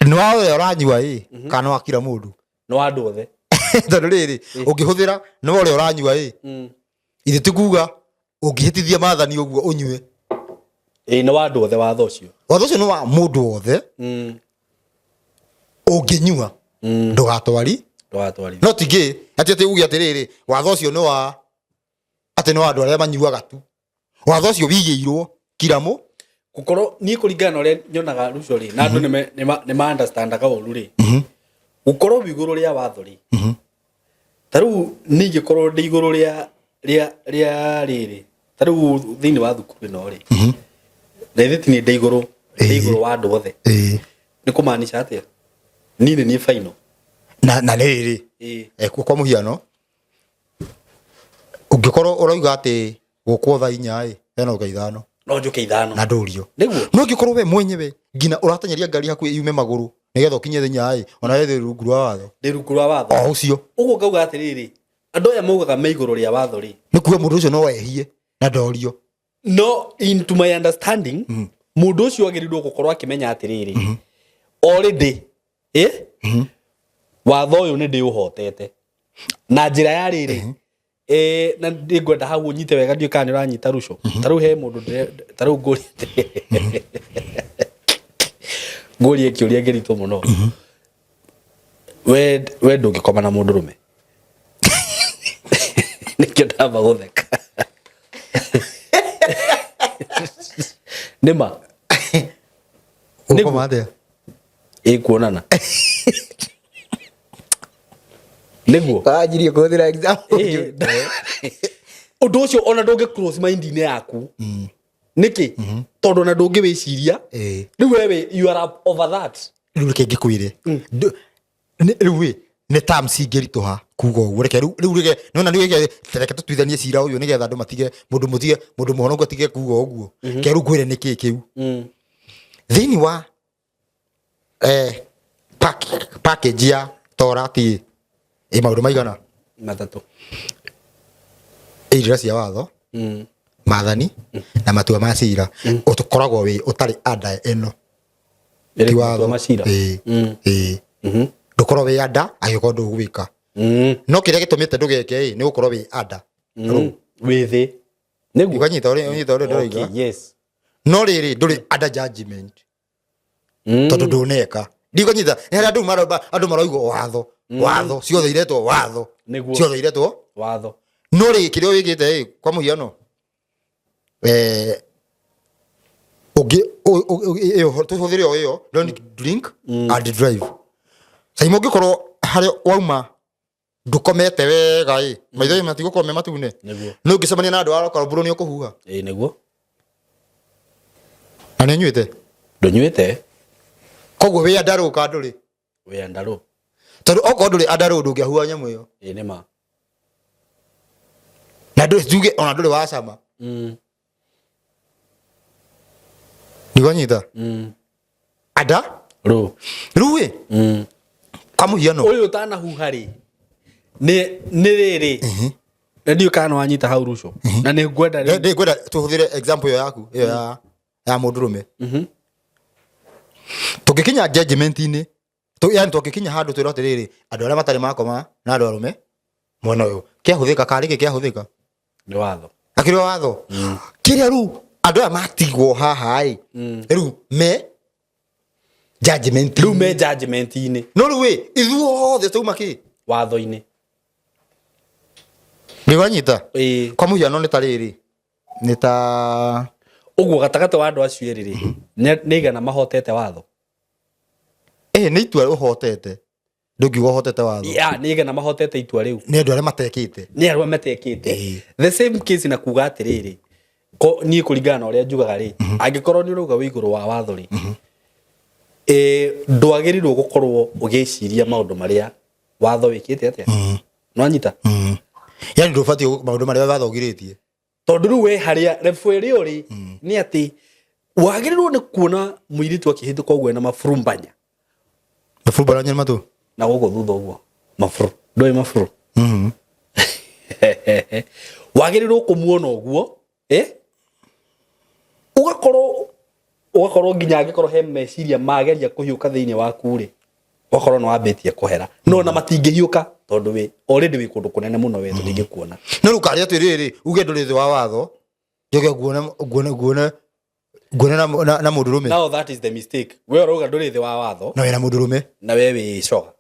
S1: ni wau uranyua kana wa kila mundu
S2: no andu othe
S1: tondu riri ungihuthira ni uri uranyua ithe tikuga ungihitithia mathani uguo unyue
S2: no andu othe watho ucio
S1: ni wa mundu othe unginyua ndugatwari no tige ati ugi atiriri watho ucio ni wa ati ni wa andu aria manyuaga tu watho ucio wigiirwo kiramu
S2: gukorwo ni kuringana uria nyonaga rucio ri na andu ni ma understand ka uru ri gukorwo iguru ria watho ri taru ni gikorwo ndi iguru ria riri taru thini wa thukuru no ri na ithiti ni ndi iguru wa andu othe ni kumaanisha atia ni final
S1: na riri kwa muhiano ungikorwo urauga ati gukwo tha 4 hena uga 5
S2: no njuke 5
S1: na ndurio
S2: niguo
S1: no ngikorwo we mwenyewe ngina uratanyaria ngari haku yume maguru nigetha ukinye thinya ona wethi rungu rwa watho
S2: ndi rungu rwa watho
S1: ucio
S2: uguo ngauga atiriri andu aya maugaga me iguru ria watho ri
S1: ni kuwa mundu ucio no wehie na ndorio
S2: no into my understanding mundu ucio agirirwo gukorwo akimenya atiriri already watho uyu ni ndi uhotete na njira ya riri na ndi ngwenda hau unyite wega ndio kana uranyita ruco taru he mundu taru ngori kiuria ngirito muno we ndungikoma na mundu rume nikio ndamba gutheka nima
S1: uko mathia
S2: kuonana niguo
S1: ajirie kuthira example
S2: undu ucio ona ndungi cross mind ine yaku niki tondu na ndungi wiciria riu wewe you are over that
S1: riu reke ngikwire riu ni terms ingirituha kuga uguo reke riu reke nona ni reke tutuithanie cira uyu nigetha andu matige mundu muhonoku atige kuga uguo ke riu ngwire niki kiu thini wa package ya torati maundu maigana
S2: matatu
S1: ira cia watho mathani na matua ma cira utukoragwo wi utari ada eno
S2: ti watho ma cira
S1: ndukorwo wi ada agikorwo ndugwika no kiria gitumite ndugeke ni gukorwo wi ada
S2: withi niguo
S1: ukanyita uri nduriga
S2: yes
S1: no riri nduri ada judgment tondu nduneka ndigonyita ni andu marauga watho ciothe iretwo watho ciothe iretwo
S2: watho
S1: no ri kiria wigite kwa muhiano tuhuthire oyo don't drink and drive sai mo gikorwo hari wauma ndukomete wega maitho matigukome matune no ngicemania na andu arokora buru ni ukuhuha
S2: niguo
S1: ani nyuite
S2: ndunywite
S1: koguo wi andaru ka nduri
S2: wi andaru
S1: tondu okorwo nduri andaru ndungiahua nyamu iyo
S2: nima
S1: na nduri juge ona nduri wa cama ndigonyita ada ruwe kwa muhiano
S2: uyu tana huhari ni riri ndio kana wanyita hau ruco na ni ngwenda
S1: tuhuthire example yaku ya mundurume tugikinya judgment ini yani tugikinya handu twirote riri andu aria matari makoma na andu arume mwana uyu kiahuthika kari kiahuthika
S2: ni watho
S1: akiri watho kiria ru andu aya matigwo haha ru me judgment ini no ru we ithuothe tuma ki
S2: watho ini
S1: ndigonyita kwa muhiano ni tariri ni ta
S2: uguo gatagate wa andu acio riri ni igana mahotete watho
S1: ni itua uhotete ndungiuga uhotete watho
S2: ni igana mahotete itua riu
S1: ni andu aria matekite
S2: the same case na kuga atiriri ko ni kuringana uria njugaga ri angikorwo ni uruga wiguru wa watho ri ndwagirirwo gukorwo ugiciria maundu maria watho wikite atia nwanyita
S1: yani ndufati maundu maria wathogiritie
S2: tondu riu we haria referee uri ni ati wagirirwo ni kuona muiritu akihituka uguo na mafurumbanya
S1: mafurumbanya matu
S2: na guko thutha uguo mafuru ndoi mafuru wagirirwo kumuona uguo ugakorwo nginya angikorwo he meciria mageria kuhiuka thiini waku ri wakorwo no ambitie kuhera no na matingihiuka tondu we already we kundu kunene muno we ndingikuona
S1: no rukari atiriri uge nduri thi wa watho joge guona na mundurume.
S2: Now that is the mistake. We uruga nduri thi wa watho
S1: no ina mundurume
S2: na wewe coga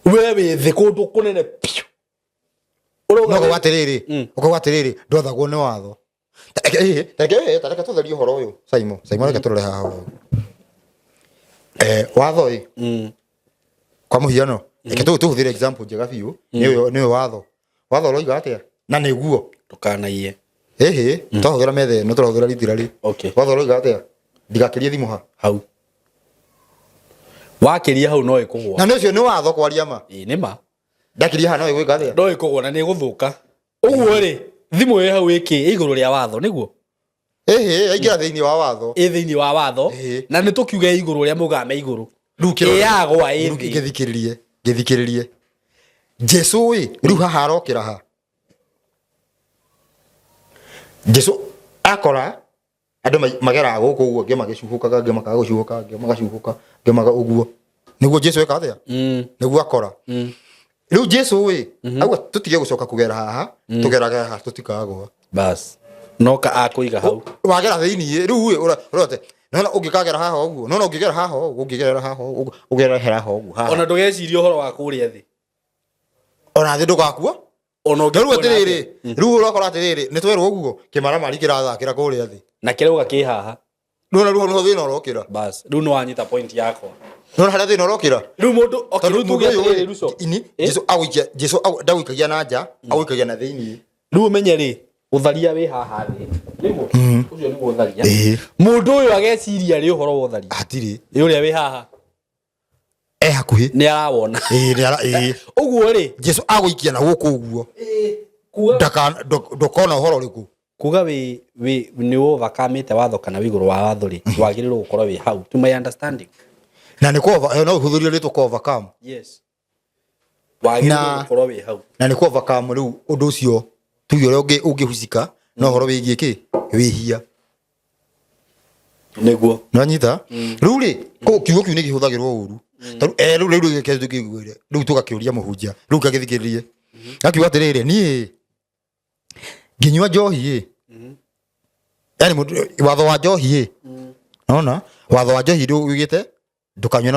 S2: wewe thi kundu kunene piu
S1: uruga no gwatiriri ukagwatiriri ndothagwo ni watho tareka tutherie horo uyu Simon reka turore haha watho kwa muhiano reke tuhuthire example njega biu ni watho roiga atia na niguo
S2: tukanaie
S1: tuhuthira methe no tuhuthira litirari watho roiga atia ndigakirie thimu
S2: hau wakiria hau no ikugwa
S1: na nicio ni watho kwaria ma
S2: ni ma
S1: ndakiria ha no igwika atia
S2: no ikugwa na ni guthuka uguo ri thimu ye hau iki iguru ria watho niguo
S1: aingira thiini wa watho
S2: thiini wa watho na ni tukiuga iguru ria mugame iguru yagwa
S1: ngithikiririe Jesu riu haha arokira ha Jesu akora andu magera guku uguo ngemagicuhukaga ngemaga gucuhuka ngemagacuhuka ngemaga uguo niguo Jesu eka atia niguo akora riu Jesu agwa tutige gucoka kugera haha tugeraga haha tutikagwa
S2: bas noka akuiga hau
S1: wagera thiini riu urote nona ungikagera haha uguo nona ungigera haha ungigera haha ugera haha uguo haha
S2: ona ndugeciria uhoro wa kuria thi
S1: ona thi ndugakua ona ngeru atiriri riu urokora atiriri ni twerwo uguo kimara mari kirathakira kuria thi
S2: na kirauga ki haha
S1: nona riu no thina urokira
S2: bas riu no anyita point yako
S1: nona haria thina urokira
S2: riu mundu riu tuge atiriri ruco
S1: Jesu ndawikagia na nja awikagia na thiini
S2: riu umenye ri utharia wi haha thi niguo ucio niguo utharia mundu uyu ageciria ri uhoro wa utharia
S1: atiri
S2: uria wi haha
S1: hakuhi
S2: ni arawona uguo ri
S1: Jesu agwikia na guku uguo kuga ndokona uhoro riku
S2: kuga we ni overcome watho kana wiguru wa watho ri wagirirwo gukorwo wi hau to my understanding
S1: na ni ko no huthurio ri to overcome
S2: yes wagirirwo gukorwo wi hau
S1: na ni ko overcome riu undu ucio tuge uri ungihucika no horo wigie ki wihia
S2: niguo
S1: no nyita riu ri ko kiugo kiu ni gihuthagirwo uru riu kigwire riu tugakiuria muhunjia riu kagithikiririe akiuga atiriri ni nginywa njohi yani watho wa njohi nona watho wa njohi riu wigite ndukanywe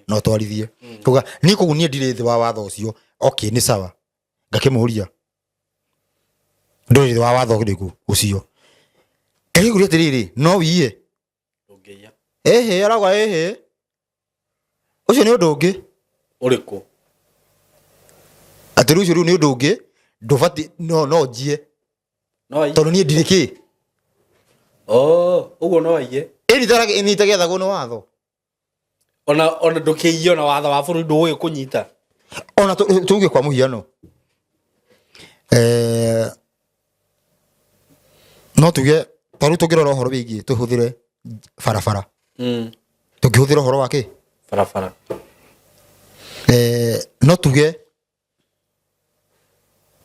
S1: no twarithie kuga ni kugunie ndire thi wa watho ucio okay ni sawa ngakimuria ndore wa watho riku ucio guri atiriri no wiye ndungiya aragwa ucio ni undu ungi
S2: uriku
S1: atiru ucio ni undu ungi ndubati no njie tondu ni ndiriki
S2: uguo no aiye
S1: ni tagethagwo no watho
S2: ona ndukiiyo na watho wa buru ndu kunyita
S1: ona tuge kwa muhiano no tuge taru tugirora horo bigie tuhuthire farafara tugihuthira horo wake
S2: farafara
S1: no tuge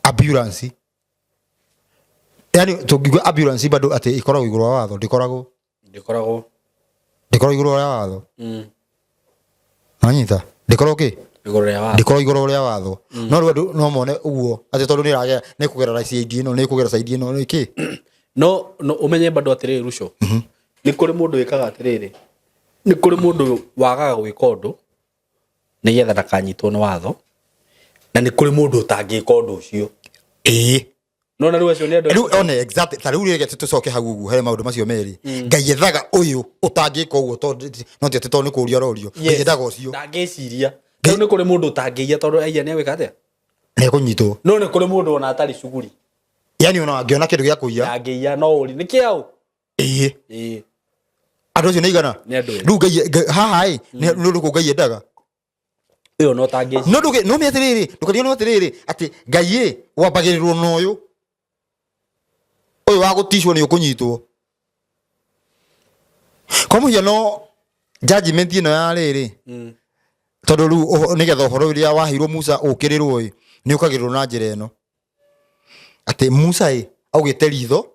S1: ambulance yani tugiga ambulance bado ate ikoragwo iguru wa watho ndikoragwo iguru wa watho anyita ndikoragwo ki iguru ria watho no ru no mone uguo ate tondu ni rage ni kugera CID no ni kugera CID no ni ki
S2: no umenye bado atiriri ruco ni kuri mundu wikaga atiriri ni kuri mundu wagaga gwika undu ni getha ndakanyitwo ni watho na ni kuri mundu utangika undu ucio no na riu acio ni andu
S1: one exactly ta riu rege tucoke hau ugu he maundu macio meri ngai ethaga uyu utangika uguo tondu no ti tondu ni kuria rorio ngai ethaga ucio
S2: ndangiciria riu ni kuri mundu utangiia tondu aia ni awika atia
S1: ni kunyitwo
S2: no ni kuri mundu ona atari cuguri
S1: yani ona angiona kindu gia kuiya
S2: angiia no uri ni kiau
S1: andu acio ni igana riu ngai haha ni ruku ngai endaga
S2: iyo no tangi
S1: no me atiriri ndukario no atiriri ati ngai wabagirirwo no uyu wa gutishwo ni ukunyitwo kwa muhiano judgment ino ya riri tondu riu nigetha uhoro uria wahirwo Musa ukirirwo ni ukagirirwo na njira ino ati Musa augite ritho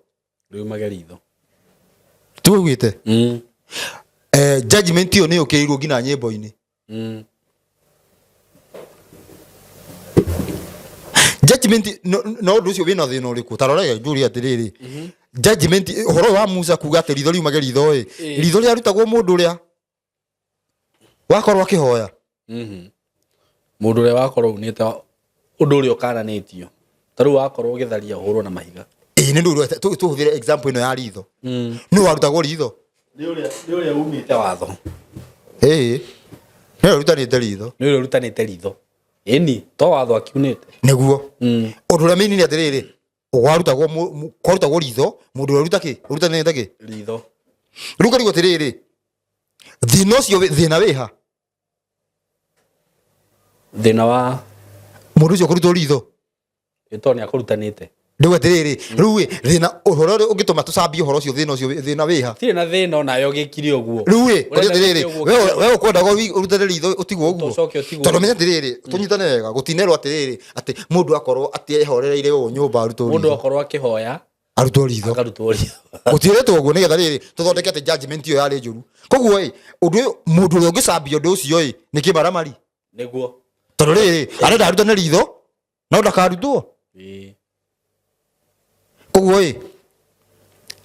S2: riu mageritho
S1: tu ugite judgment io ni ukirirwo ngina nyimbo-ini judgment no nducio wina thina uriku tarorega njuri atiriri judgment uhoro wa Musa kuga ati ritho riu mageritho ritho ria rutagwo mundu uria wakorwo akihoya
S2: mundu uria wakorwo unite undu uria ukananitio taru wakorwo githaria uhurwo na mahiga
S1: ni ndu tuhuthire example ino ya ritho no warutagwo ritho
S2: ni uria umite watho
S1: ni rutanite ritho
S2: ni uria rutanite ritho eni to watho akiunite
S1: niguo undu uria mini ni atiriri warutagwo kwarutagwo ritho mundu uria rutanite ki
S2: ritho
S1: ruka rigo atiriri thina ucio thina wiha
S2: thina wa
S1: mundu ucio kurutwo ritho
S2: itoni akurutanite
S1: riu atiriri riu thina uhoro ungituma tucambie uhoro ucio thina wiha
S2: tire na thina ona yo gikiri uguo
S1: riu atiriri we ukwendaga urutane ritho utigwo uguo tondu menya atiriri tunyitane wega gutinerwo atiriri ati mundu akorwo ati ehorereire u nyumba arutwo ritho
S2: mundu akorwo akihoya
S1: arutwo ritho
S2: akarutwo ritho
S1: gutiretwo uguo nigetha riri tuthondeke ati judgment iyo yari njuru koguo undu mundu uria ungicambia undu ucio ni kibaramari
S2: niguo
S1: tondu riri arenda arutane ritho no ndakarutwo koguo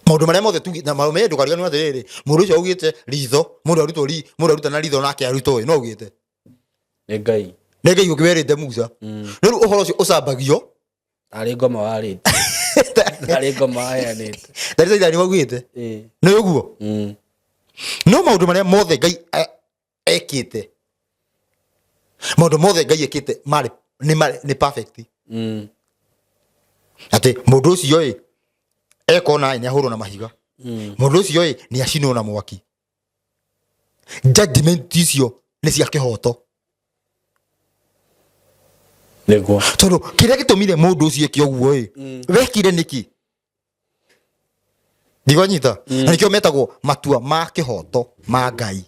S1: maundu maria mothe tugi na maume ndukariganwo atiriri mundu ucio augite ritho mundu arutana ritho nake arutwo no augite
S2: ni ngai
S1: ukiwerite Musa riu uhoro ucio ucambagio
S2: ari ngoma warite ari ngoma ayanite
S1: ndari waugite ni uguo no maundu maria mothe ngai ekite maundu mothe ngai ekite mari ni perfect ati mundu ucio ekona ni ahurwo na mahiga mundu ucio ni acinwo na mwaki judgment icio ni cia kihoto
S2: niguo
S1: tondu kiria gitumire mundu ucio eke uguo wekire niki ndigonyita na nikio metagwo matua ma kihoto ma ngai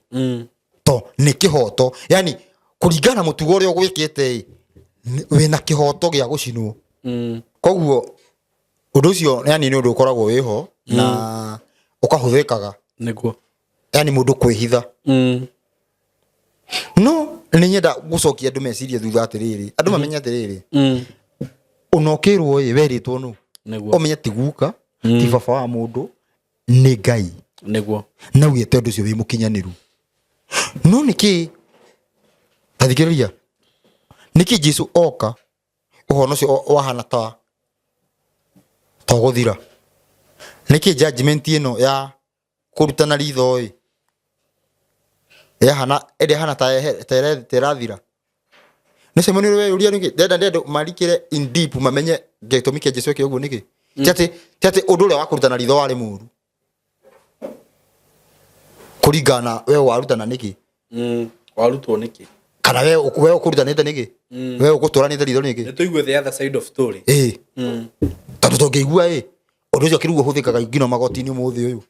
S1: to ni kihoto yani kuringana mutugo uria gwikite wina kihoto gia gucinwo koguo undu ucio yani ni undu ukoragwo wiho na ukahuthikaga
S2: niguo
S1: yani mundu kwihitha no ni nyenda gucokia andu meciria thutha atiriri andu mamenya atiriri unokirwo weritwo nu
S2: niguo
S1: umenya tiguka ti baba wa mundu ni ngai
S2: niguo
S1: na ugite undu ucio wi mukinyaniru no niki tathikiriria niki Jesu oka uhono ucio wahana ta guthira niki judgment ino ya kurutana ritho hana terathira nese moni we uria niki ndenda marikire in deep mamenye gitumi kia Jesu uguo niki tete undu uria wakurutana ritho wari muru kuringana we warutana niki
S2: warutwo niki
S1: kana we ukurutanite niki we ukuturanite ritho niki
S2: nituigue the other side of story
S1: tondu tungigua undu ucio kirugo huthikaga ingino magoti-ini umuthi uyu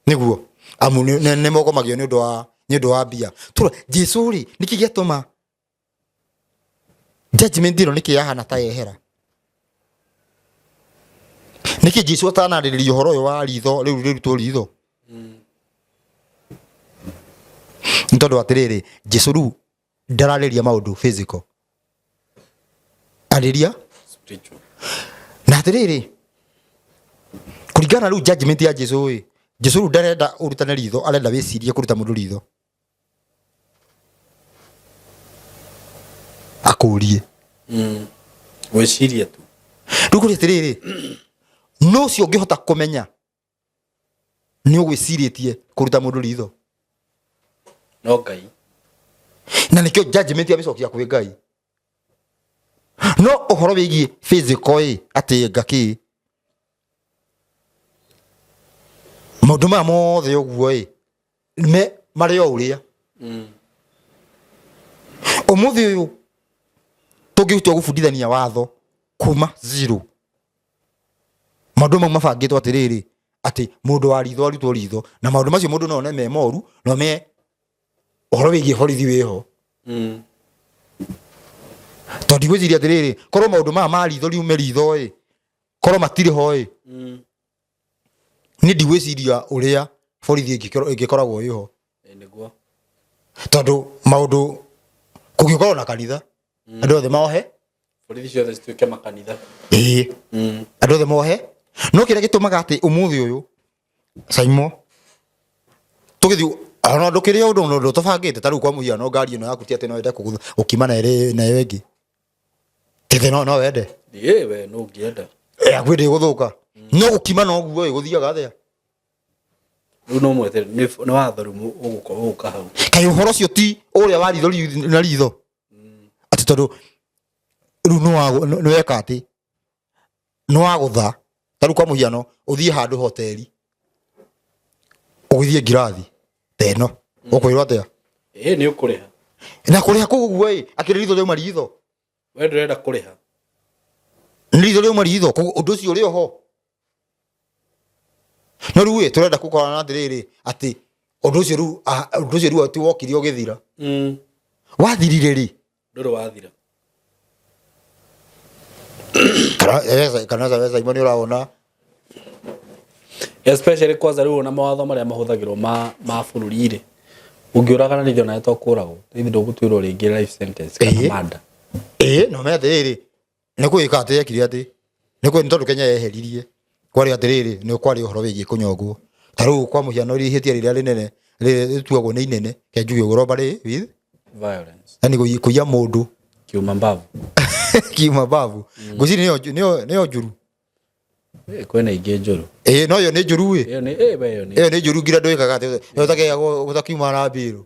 S1: niguo amu ne mogomagio ni undu wa mbia tura Jesu ri niki giatuma judgment ino niki yahana ta yehera niki Jesu atanariririo horo yo wa ritho riu tu ritho ntondu atiriri Jesu ru ndarariria maundu physical ariria
S2: spiritual
S1: na atiriri kuringana riu judgment ya Jesu Jesu ru ndarenda urutane ritho arenda wicirie kuruta mundu ritho akurie
S2: wicirie tu
S1: ruguri atiriri no cio ngihota kumenya ni ugwicirietie kuruta mundu ritho
S2: no ngai
S1: na nikio judgment ya bicokia kwi ngai no uhoro wigie physical ati ngaki maundu ma mothe uguo me mari o uria umuthi uyu tungiutua gubundithania watho kuma zero maundu mau mabangitwo atiriri ati mundu wa ritho arutwo ritho na maundu macio mundu no ne me moru no me ohoro wigie borithi wiho tondi gwiciria atiriri korwo maundu ma ritho riu me ritho korwo matire ho ni ndigwiciria uria borithi ingikoragwo iho
S2: niguo
S1: tondu maundu kugikorwo na kanitha andu othe mohe
S2: borithi ciothe cituike makanitha
S1: andu othe mohe no kire gitumaga ati umuthi uyu Saimo tugithi ana ndukire undu ndo tubangite taru kwa muhiano ngari ino yaku ti ati no wende ukima na ere na wengi tete no wende
S2: we no ngienda
S1: akwende guthuka no gukima no guo guthiaga thea
S2: riu no mwete ni watho ru uguka hau
S1: kai uhoro cio ti uria wa ritho na ritho ati tondu riu no weka ati no agutha taru kwa muhiano uthie handu hoteli ugithie ngirathi teno ukwirwa atia
S2: ni ukuriha
S1: na kuriha kuguo akiri ritho rĩu maritho
S2: we ndurenda kuriha
S1: ni ritho rĩu maritho undu ucio uri ho no riu turenda gukora na ndiriri ati undu ucio riu ati wokiri ugithira wathirire ri
S2: nduru wathira
S1: kana za imani uraona
S2: especially kwanza riu na mawatho maria mahuthagirwo ma bururi-ri ungiuragana ritho na etokuragwo hivi ndugutwirwo ringi life sentence kana mada
S1: no me atiriri ni kuika ati ekiri ati ni kwi tondu Kenya yeheririe kwari atiriri ni kwari uhoro wigie kunyongwo taru kwa muhiano ri hitia riria rinene rituagwo ni inene ke njuge globally with
S2: violence
S1: yani kuya mundu
S2: kiuma mbavu
S1: kiuma mbavu ngociri niyo njuru
S2: kwena ingi njuru
S1: no yo ni njuru
S2: iyo
S1: ni njuru ngira ndoikaga ati utake gutakiuma na biru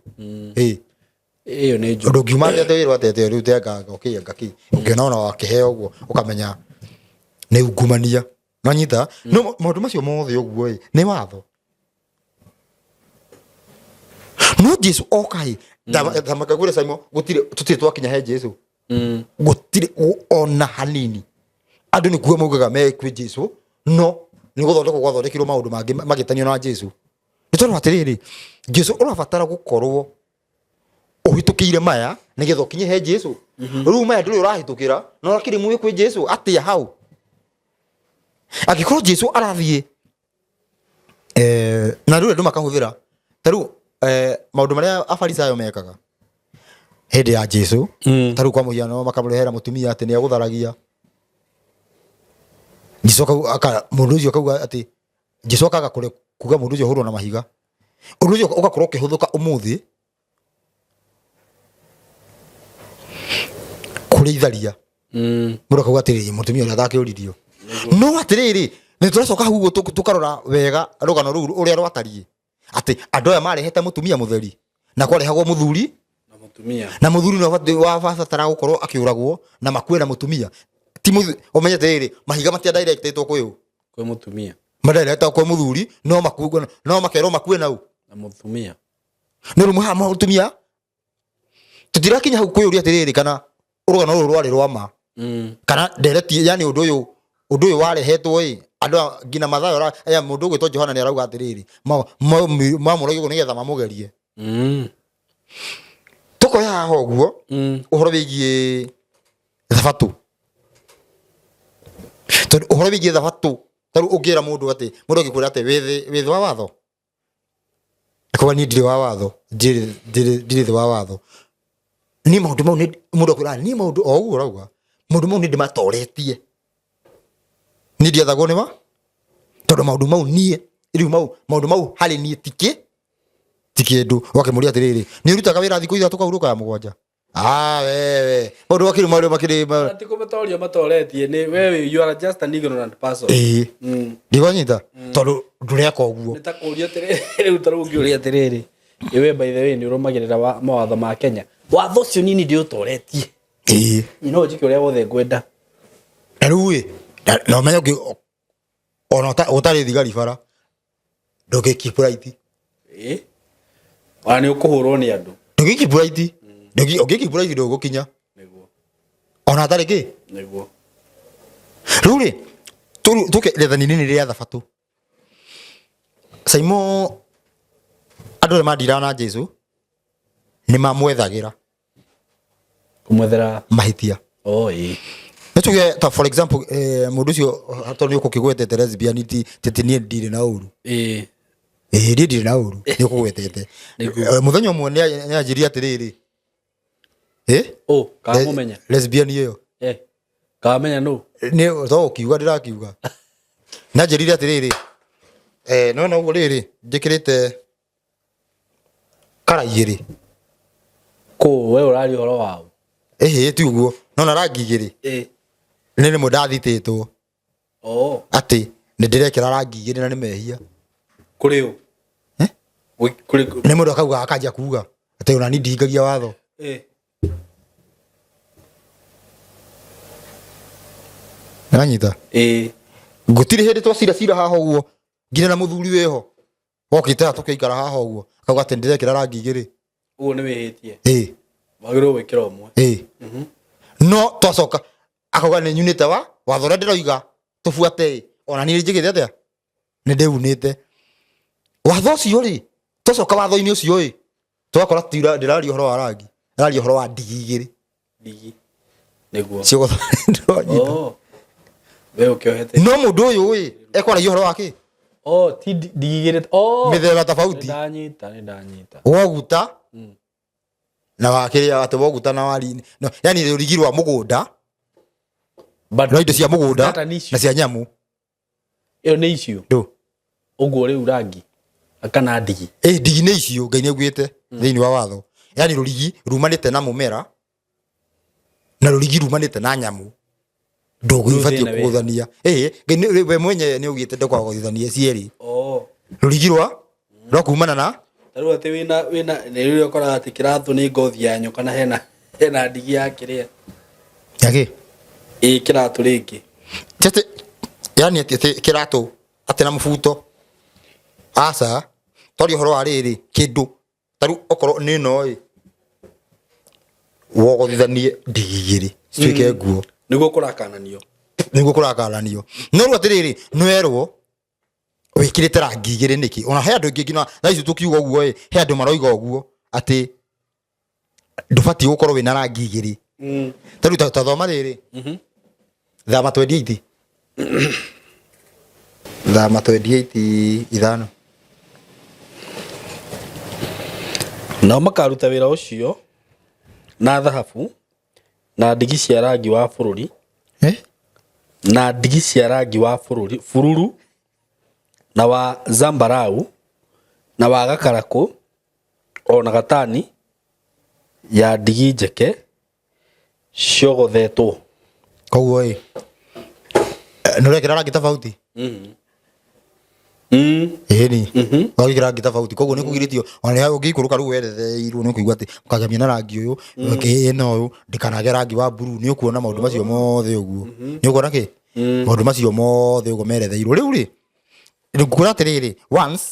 S2: iyo ni njuru
S1: ndukiuma ati wirwa ati riu tenga ngaki ukiona wakiheo uguo ukamenya ni ungumania no nyita no maundu macio mothe uguo ni watho no Jesu okai thamaka gure Saimo gutire tutire twakinya he Jesu gutire ona hanini andu ni kuo maugaga me kwi Jesu no ni guthondekwo gwathondekirwo maundu mangi magitanio na Jesu nitondu atiriri Jesu urabatara gukorwo uhitukire maya nigetha ukinye he Jesu riu maya nduri urahitukira no akiri muyo kwi Jesu atia hau akikorwo Jesu arathie na riu ndu makahuthira taru maundu maria afarisayo mekaga hindi ya Jesu taru kwa muhiano makamurehera mutumia ati ni agutharagia Jesu aka mundu ucio akauga ati Jesu akaga kuga mundu ucio hurwo na mahiga undu ucio ugakorwo ukihuthuka umuthi kuritharia mundu akauga ati mutumia uria athakiririo no atiriri ni turacoka hau tukarora wega rugano ruru uria rwatarie ati andu aya marehete mutumia mutheri na kwarehagwo muthuri na muthuri no wabatara gukorwo akiuragwo na makwe na mutumia ti umenye tiriri mahiga matia directitwo kwi
S2: mutumia
S1: madirect kwa muthuri no makugwa no makero makwe na
S2: mutumia
S1: no rumu mutumia tutirakinya hau kwi uria tiriri kana urugano ruru rwari rwama kana direct yani undu uyu warehetwo andu ngina mathayo aya mundu gwitwo Johana ni arauga atiriri mamuragirwo nigetha mamugerie tukoya haha uguo uhoro wigie thabatu tondu uhoro wigie thabatu taru ungira mundu ati mundu agikura ati withi wa watho kwa ni ndiri wa watho ndiri wa watho ni maundu mau ni mundu akura ni maundu o uguo urauga maundu mau ni ndimatoretie ni ndiathagwo ni ma tondu maundu mau nie riu maundu mau hari nie tiki ndu wakimuria atiriri ni urutaga wira thiku itha tukauruka ya mugwanja wewe maundu makiri
S2: ati kumatoria matoretie ni wewe you are just an ignorant person
S1: ndigonyita tondu ndureka uguo
S2: nitakuria atiriri riu tarungiuria atiriri iwe by the way ni urumagirira mawatho ma Kenya watho ucio nini ndi utoretie no njike uria wothe ngwenda
S1: riu no menye ona utari thigari bara ndugiki bright
S2: wana ni ukuhurwo ni andu
S1: ndugiki bright Ndogi ogikibura igindo gukinya.
S2: Niguo.
S1: Ona tari ki?
S2: Niguo.
S1: Ruri tuke rethani nini ria thabatu. Saimo andũ madira na Jesu ni mamwethagira.
S2: Kumwethera
S1: Mahitia.
S2: Oh ii.
S1: Nituge ta for example mundu cio hatoni ukukigwetete lesbianity tetinie ndire na uru. Ndire na uru ni ukugwetete. Muthenya umwe ni ajiria atiriri.
S2: Kamumenya.
S1: Lesbian iyo.
S2: Kamenya no.
S1: Ni to kiuga ndirakiuga. Na njirire atiriri. No uguo riri njikirite kara igiri.
S2: We urari horo wao.
S1: Ti uguo. No na rangi igiri. Nene mudathititwo. Ati ni ndirekira rangi igiri na ni mehia.
S2: Kuri u?
S1: Kuri ni mundu akauga akanja kuuga ati ona ni ndingagia watho. Nanyita. Ngutiri hindi twacira haha uguo. Ngina na muthuri weho. Wokite tukeikara haha uguo. Akauga ati ndirekira rangi igiri.
S2: Uguo ni wihitie. Wagiro wikira umwe. No
S1: twacoka akauga ni nyunite watho ria ndiroiga tubuate ona ni njigite atia ni ndiunite watho ucio ri twacoka watho-ini ucio ri twakora tira ndirari horo wa rangi ndirari horo wa ndigi igiri
S2: niguo
S1: cio
S2: we ukiohete
S1: no mundu uyu ri ekwaragia horo wake
S2: ti ndigi igiri
S1: mithemba tofauti
S2: ndanyita
S1: woguta na wakiria ati woguta na wari no yani rurigi rwa mugunda no indo cia mugunda na cia nyamu
S2: iyo ni icio
S1: ndo
S2: uguo ri urangi akana ndigi
S1: ndigi ni icio ngai ni agwite thiini wa watho yani rurigi rumanite na mumera na rurigi rumanite na nyamu ndogo ifatio kuguthania ngai we mwenye ni ugite ndokwa kuguthania cieri rurigi rwa kumana na
S2: taru ati wina ni rio kora ati kirathu ni ngothi ya nyoka na hena ndigi ya kiria
S1: yake
S2: kirathu ringi
S1: tete yani ati kirathu ati na mubuto asa tori horo ariri kindu taru okoro ni no wogothithanie ndigigiri cituike nguo
S2: niguo kurakananio
S1: no ru atiriri nwerwo wikirite rangi igiri niki ona he andu ingi ngina na icu tukiuga uguo he andu maroiga uguo ati ndubati gukorwo wina rangi igiri taru tathoma riri thama 28 thama 28 ithano
S2: na makaruta wira ucio na dhahabu na ndigi cia rangi wa bururi na ndigi cia rangi wa bururu na wa zambarau na wa gakaraku ona gatani ya ndigi njeke ciogothetwo
S1: koguo nurekera rangi tofauti ni wagikira rangi tofauti koguo nikugiritio ona ugikuruka ru weretheirwo ni kuigua ati ukagemia na rangi uyu ino uyu ndikanage rangi wa blue ni ukuona maundu macio mothe uguo ni ukuona ki maundu macio mothe uguo meretheirwo riu ri ngukura atiriri once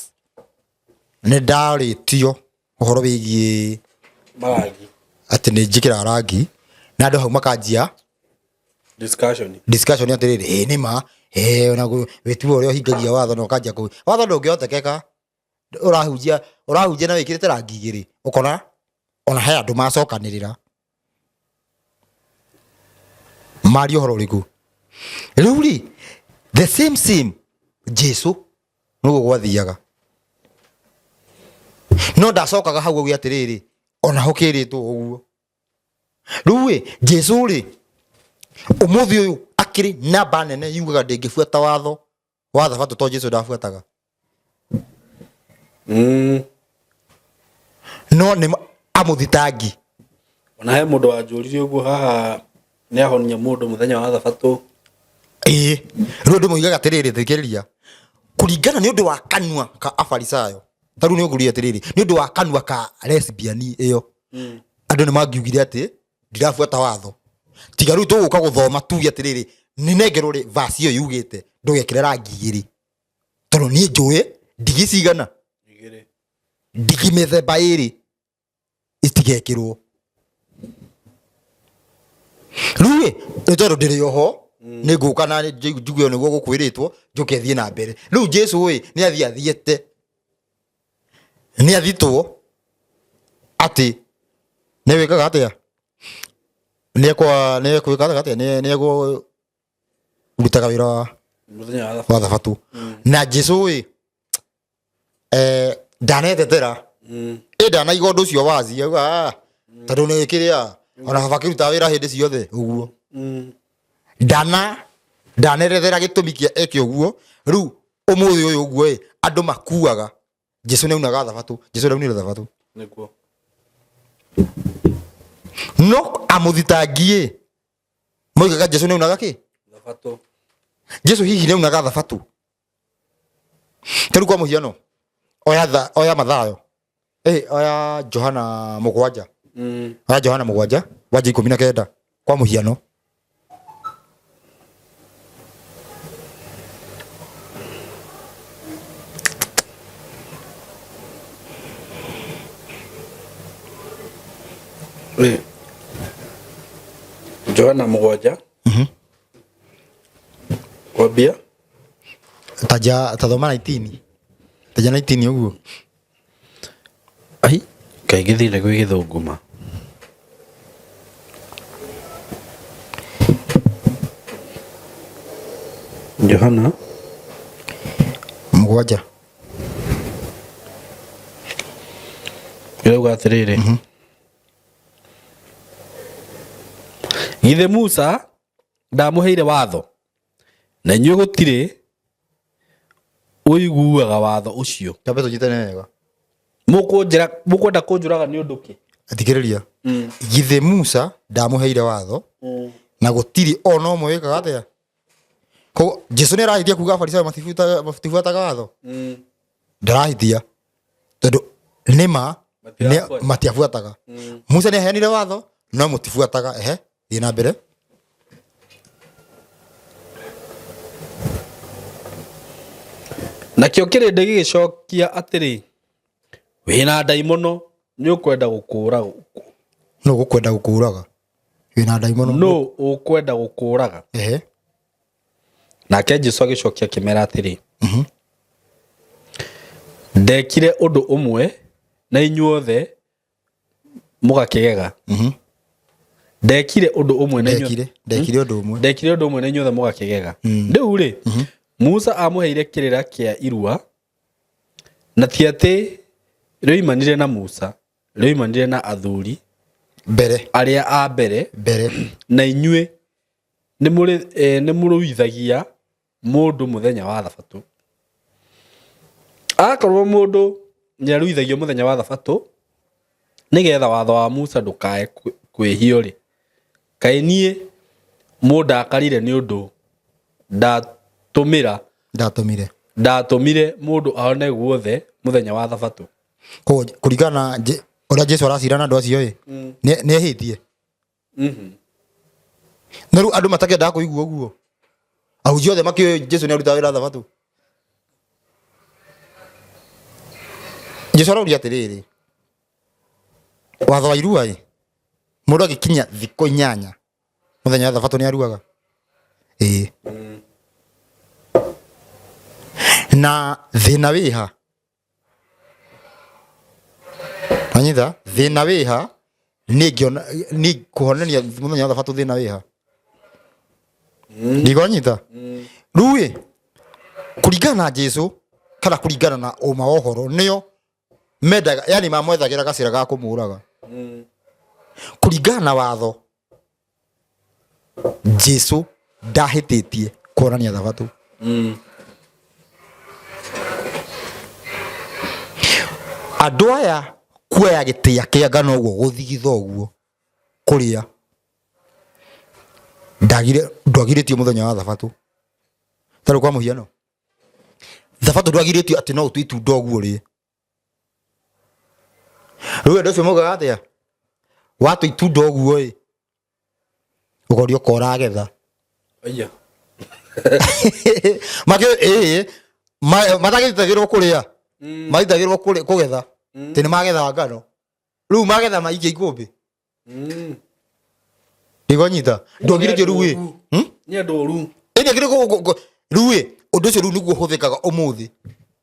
S1: ni ndaritio uhoro wigie
S2: marangi
S1: ati ni njikira rangi na andu hau makanjia discussion atiriri ni ma ona wetu ore hingagia watho no kanjia ku watho ndungiotekeka urahujia na wikirite rangi igiri ukona ona he andu macokanirira mario horo riku riuri the same Jesu nugo gwathiaga no ndacokaga hau ugu atiriri ona hokiritwo uguo riu Jesu ri umuthi uyu akiri namba nene yugaga ndingibuata watho wa thabatu to Jesu ndabuataga no ni amuthitangi
S2: ona he mundu wanjuririe uguo haha ni ahonia mundu muthenya wa thabatu
S1: riu ndu muigaga atiriri thikiriria kuringana ni undu wa kanua ka afarisayo taru ni uguria atiriri ni undu wa kanua ka lesbian iyo andu ni mangiugire ati ndirabuata watho tiga riu tuguka guthoma tuge atiriri ni nengerwo ri verse iyo yugite ndugekire rangi igiri tondu ni njui ndigi cigana ndigi mithemba iri itigekirwo Ruwe etondo ndiri oho ni nguka na njugue niguo gukwiritwo njuke thie na mbere riu Jesu ni athiete ni athitwo ati ni wikaga atia ni kwikaga atia ni ego rutaga wira
S2: muthenya
S1: wa thabatu na Jesu ndanetetera ndanaigua undu ucio wazi auga tondu ni kiria ona bakiruta wira hindi ciothe uguo ndanerethera gitumi kia eke uguo riu umuthi uyu uguo andu makuaga Jesu ni unaga thabatu Jesu ni unira thabatu
S2: nikuo
S1: no amuthitangie moigaga Jesu ni unaga ki
S2: thabatu
S1: Jesu hihi ni unaga thabatu teru kwa muhiano oya Mathayo oya Johana mugwanja oya Johana mugwanja wanja 19 kwa muhiano
S2: Johana mugwanja kwambia
S1: tathoma 19 uguo
S2: ai kai githire gwi githunguma Johana
S1: mugwanja
S2: irauga atiriri githe Musa ndamuheire watho na inyuĩ gũtirĩ ũiguaga watho ũcio
S1: kabe tujitane wega
S2: mũkwenda kũnjũraga nĩ ũndũ kĩ
S1: atikiriria githe Musa ndamuheire watho na gũtirĩ ona ũmwe wikaga atia ko Jesu ni arahitia kuga Farisao matifuataga watho ndarahitia tondu nima matiafuataga Musa ni aheanire watho no mutifuataga thie na mbere
S2: nakĩo kĩrĩndĩ gĩgĩcokia atĩrĩ wĩna ndaimono nĩ ũkwenda gũkũũraga
S1: no gũkwenda gũkũũraga wĩna ndaimono
S2: no ũkwenda gũkũũraga nake Jesu agĩcokia akĩmera atĩrĩ ndekire ũndũ ũmwe na inyuothe mũgakĩgega ndekire ũndũ ũmwe na inyuothe mũgakĩgega rĩu rĩ Musa amũheire kĩrĩra kĩa irua na ti atĩ rĩoimanire na Musa rĩoimanire na athuri
S1: mbere
S2: arĩa a mbere na inyuĩ nĩ mũrũithagia mũndũ mũthenya wa thabatũ akorwo mũndũ nĩ arũithagio mũthenya wa thabatũ nĩgetha watho wa Musa ndũkae kwĩhio rĩ kaĩ niĩ mũndakarire nĩ ũndũ ndatumire mũndũ ahone guothe mũthenya wa thabatũ
S1: kuringana ũrĩa Jesu aracira na andũ acio nĩ ehĩtie na rĩu andũ matakĩendaga kũigua ũguo ahunjia othe makĩũĩ Jesu nĩ arutaga wĩra thabatũ Jesu arauria atĩrĩrĩ watho wa irua mũndũ agĩkinya thikũ 8 mũthenya wa thabatũ nĩ aruaga na thĩna wĩha anyitha thĩna wĩha nĩ kũhonania mũthenya wa thabatũ thĩna wĩha ndigonyita rĩu kũringana na Jesu kana kũringana na ũma wa ũhoro nĩo mendaga yani mamwethagĩra gacĩra ga kũmũũraga kũringana na watho Jesu ndahĩtĩtie kuonania thabatũ andũ aya kuoya gĩtĩa kĩa ngano ũguo gũthigitha ũguo kũrĩa ndwagirĩtio mũthenya wa thabatũ tarĩ kwa mũhiano thabatũ ndwagirĩtio atĩ no ũtue itunda ũguo rĩ rĩu andũ acio maugaga atĩa watua itunda ũguo ũgorio koragetha matagĩtagĩrwo kũrĩa maitagĩrwo kũgetha tĩ nĩ magetha ngano rĩu magetha maingĩ ikũmbĩ Ndigonyita ndogirikio ruwe
S2: ni andu ru
S1: ene ngire ruwe undu ucio ru niguo huthikaga umuthi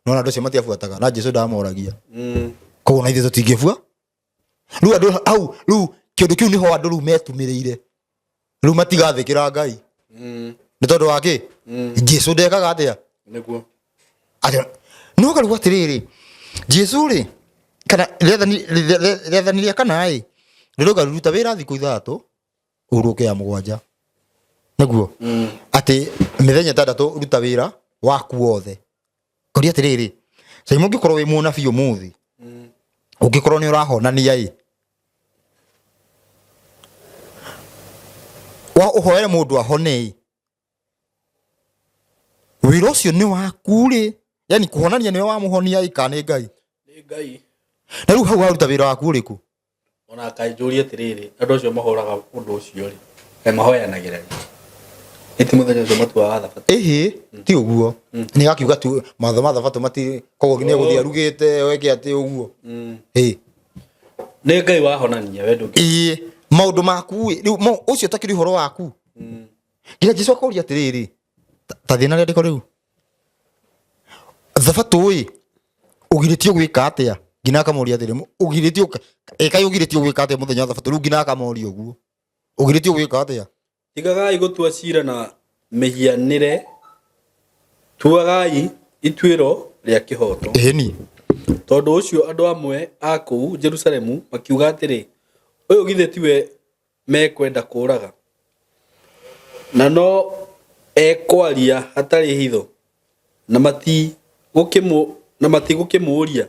S1: nona andu acio matiabuataga na Jesu ndamoragia koguo na ithe tutingibua ru andu au ru kindu kiu niho andu ru metumirire ru matigathikira Ngai ni tondu wake Jesu ndekaga atia
S2: niguo
S1: atia no karu atiriri Jesu ri kana rethaniria kana ai riroga ruta wira thiku 3 uruke ya 7 niguo ati mithenya 3 ruta wira waku wothe kuri atiriri sai mungikorwo wi muona biu muthi ungikorwo ni urahonania i wa uhoere mundu ahone wira ucio ni waku ri yani kuhonania ni wa muhonia i kana Ngai
S2: ni Ngai
S1: na ru hau aruta wira waku riku
S2: ona kainjuria tiriri andu acio mahoraga undu ucio ri mahoyanagira iti muthenya ucio matua wa thabatu
S1: ti uguo ni gakiuga tu matha thabatu mati koguo ni guthia rugite weke ati uguo
S2: ni Ngai wahonania we ndungi
S1: maundu maku riu ucio takiri horo waku ngira Jesu akoria atiriri ta thina ria ndiko riu thabatu ugiritio gwika atia ngina akamoria atiri ugiritio kai ugiritio gwika atia muthenya thabatu riu ngina akamoria uguo ugiritio gwika atia
S2: tigagai gutua cira na mihianire tuagai itwiro ria kihoto
S1: ni
S2: tondu ucio andu amwe a kuu Jerusalemu makiuga atiri uyu githe tiwe mekwenda kuraga na no ekwaria hatari hitho na mati gukimuria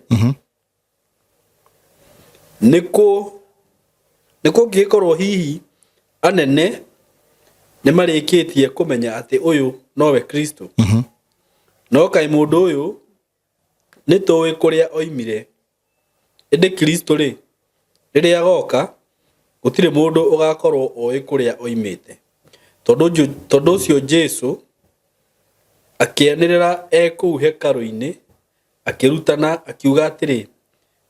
S2: niko ngikorwo hihi anene ni marikitie kumenya ati uyu nowe Kristo no kai mundu uyu ni towe kuria oimire ende Kristo ri riria agoka gutire mundu ugakorwo oi kuria oimite tondu ucio Jesu akianirira eku hekaru-ini akirutana akiuga atiri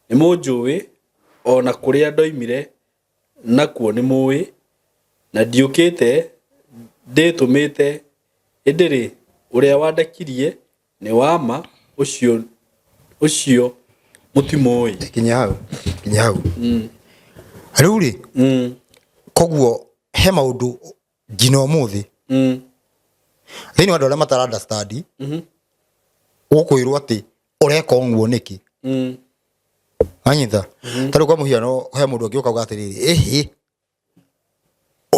S2: ni munjui ona kuria ndoimire nakuo ni muwi na ndiukite nditumite indiri uria wandakirie ni wama ucio mutimoi
S1: kinya hau riu ri koguo he maundu njino muthi thini wandu aria matara understand ukwirwo ati ureka nguo niki anyitha taru kwa muhiano he mundu angi ukauga atiriri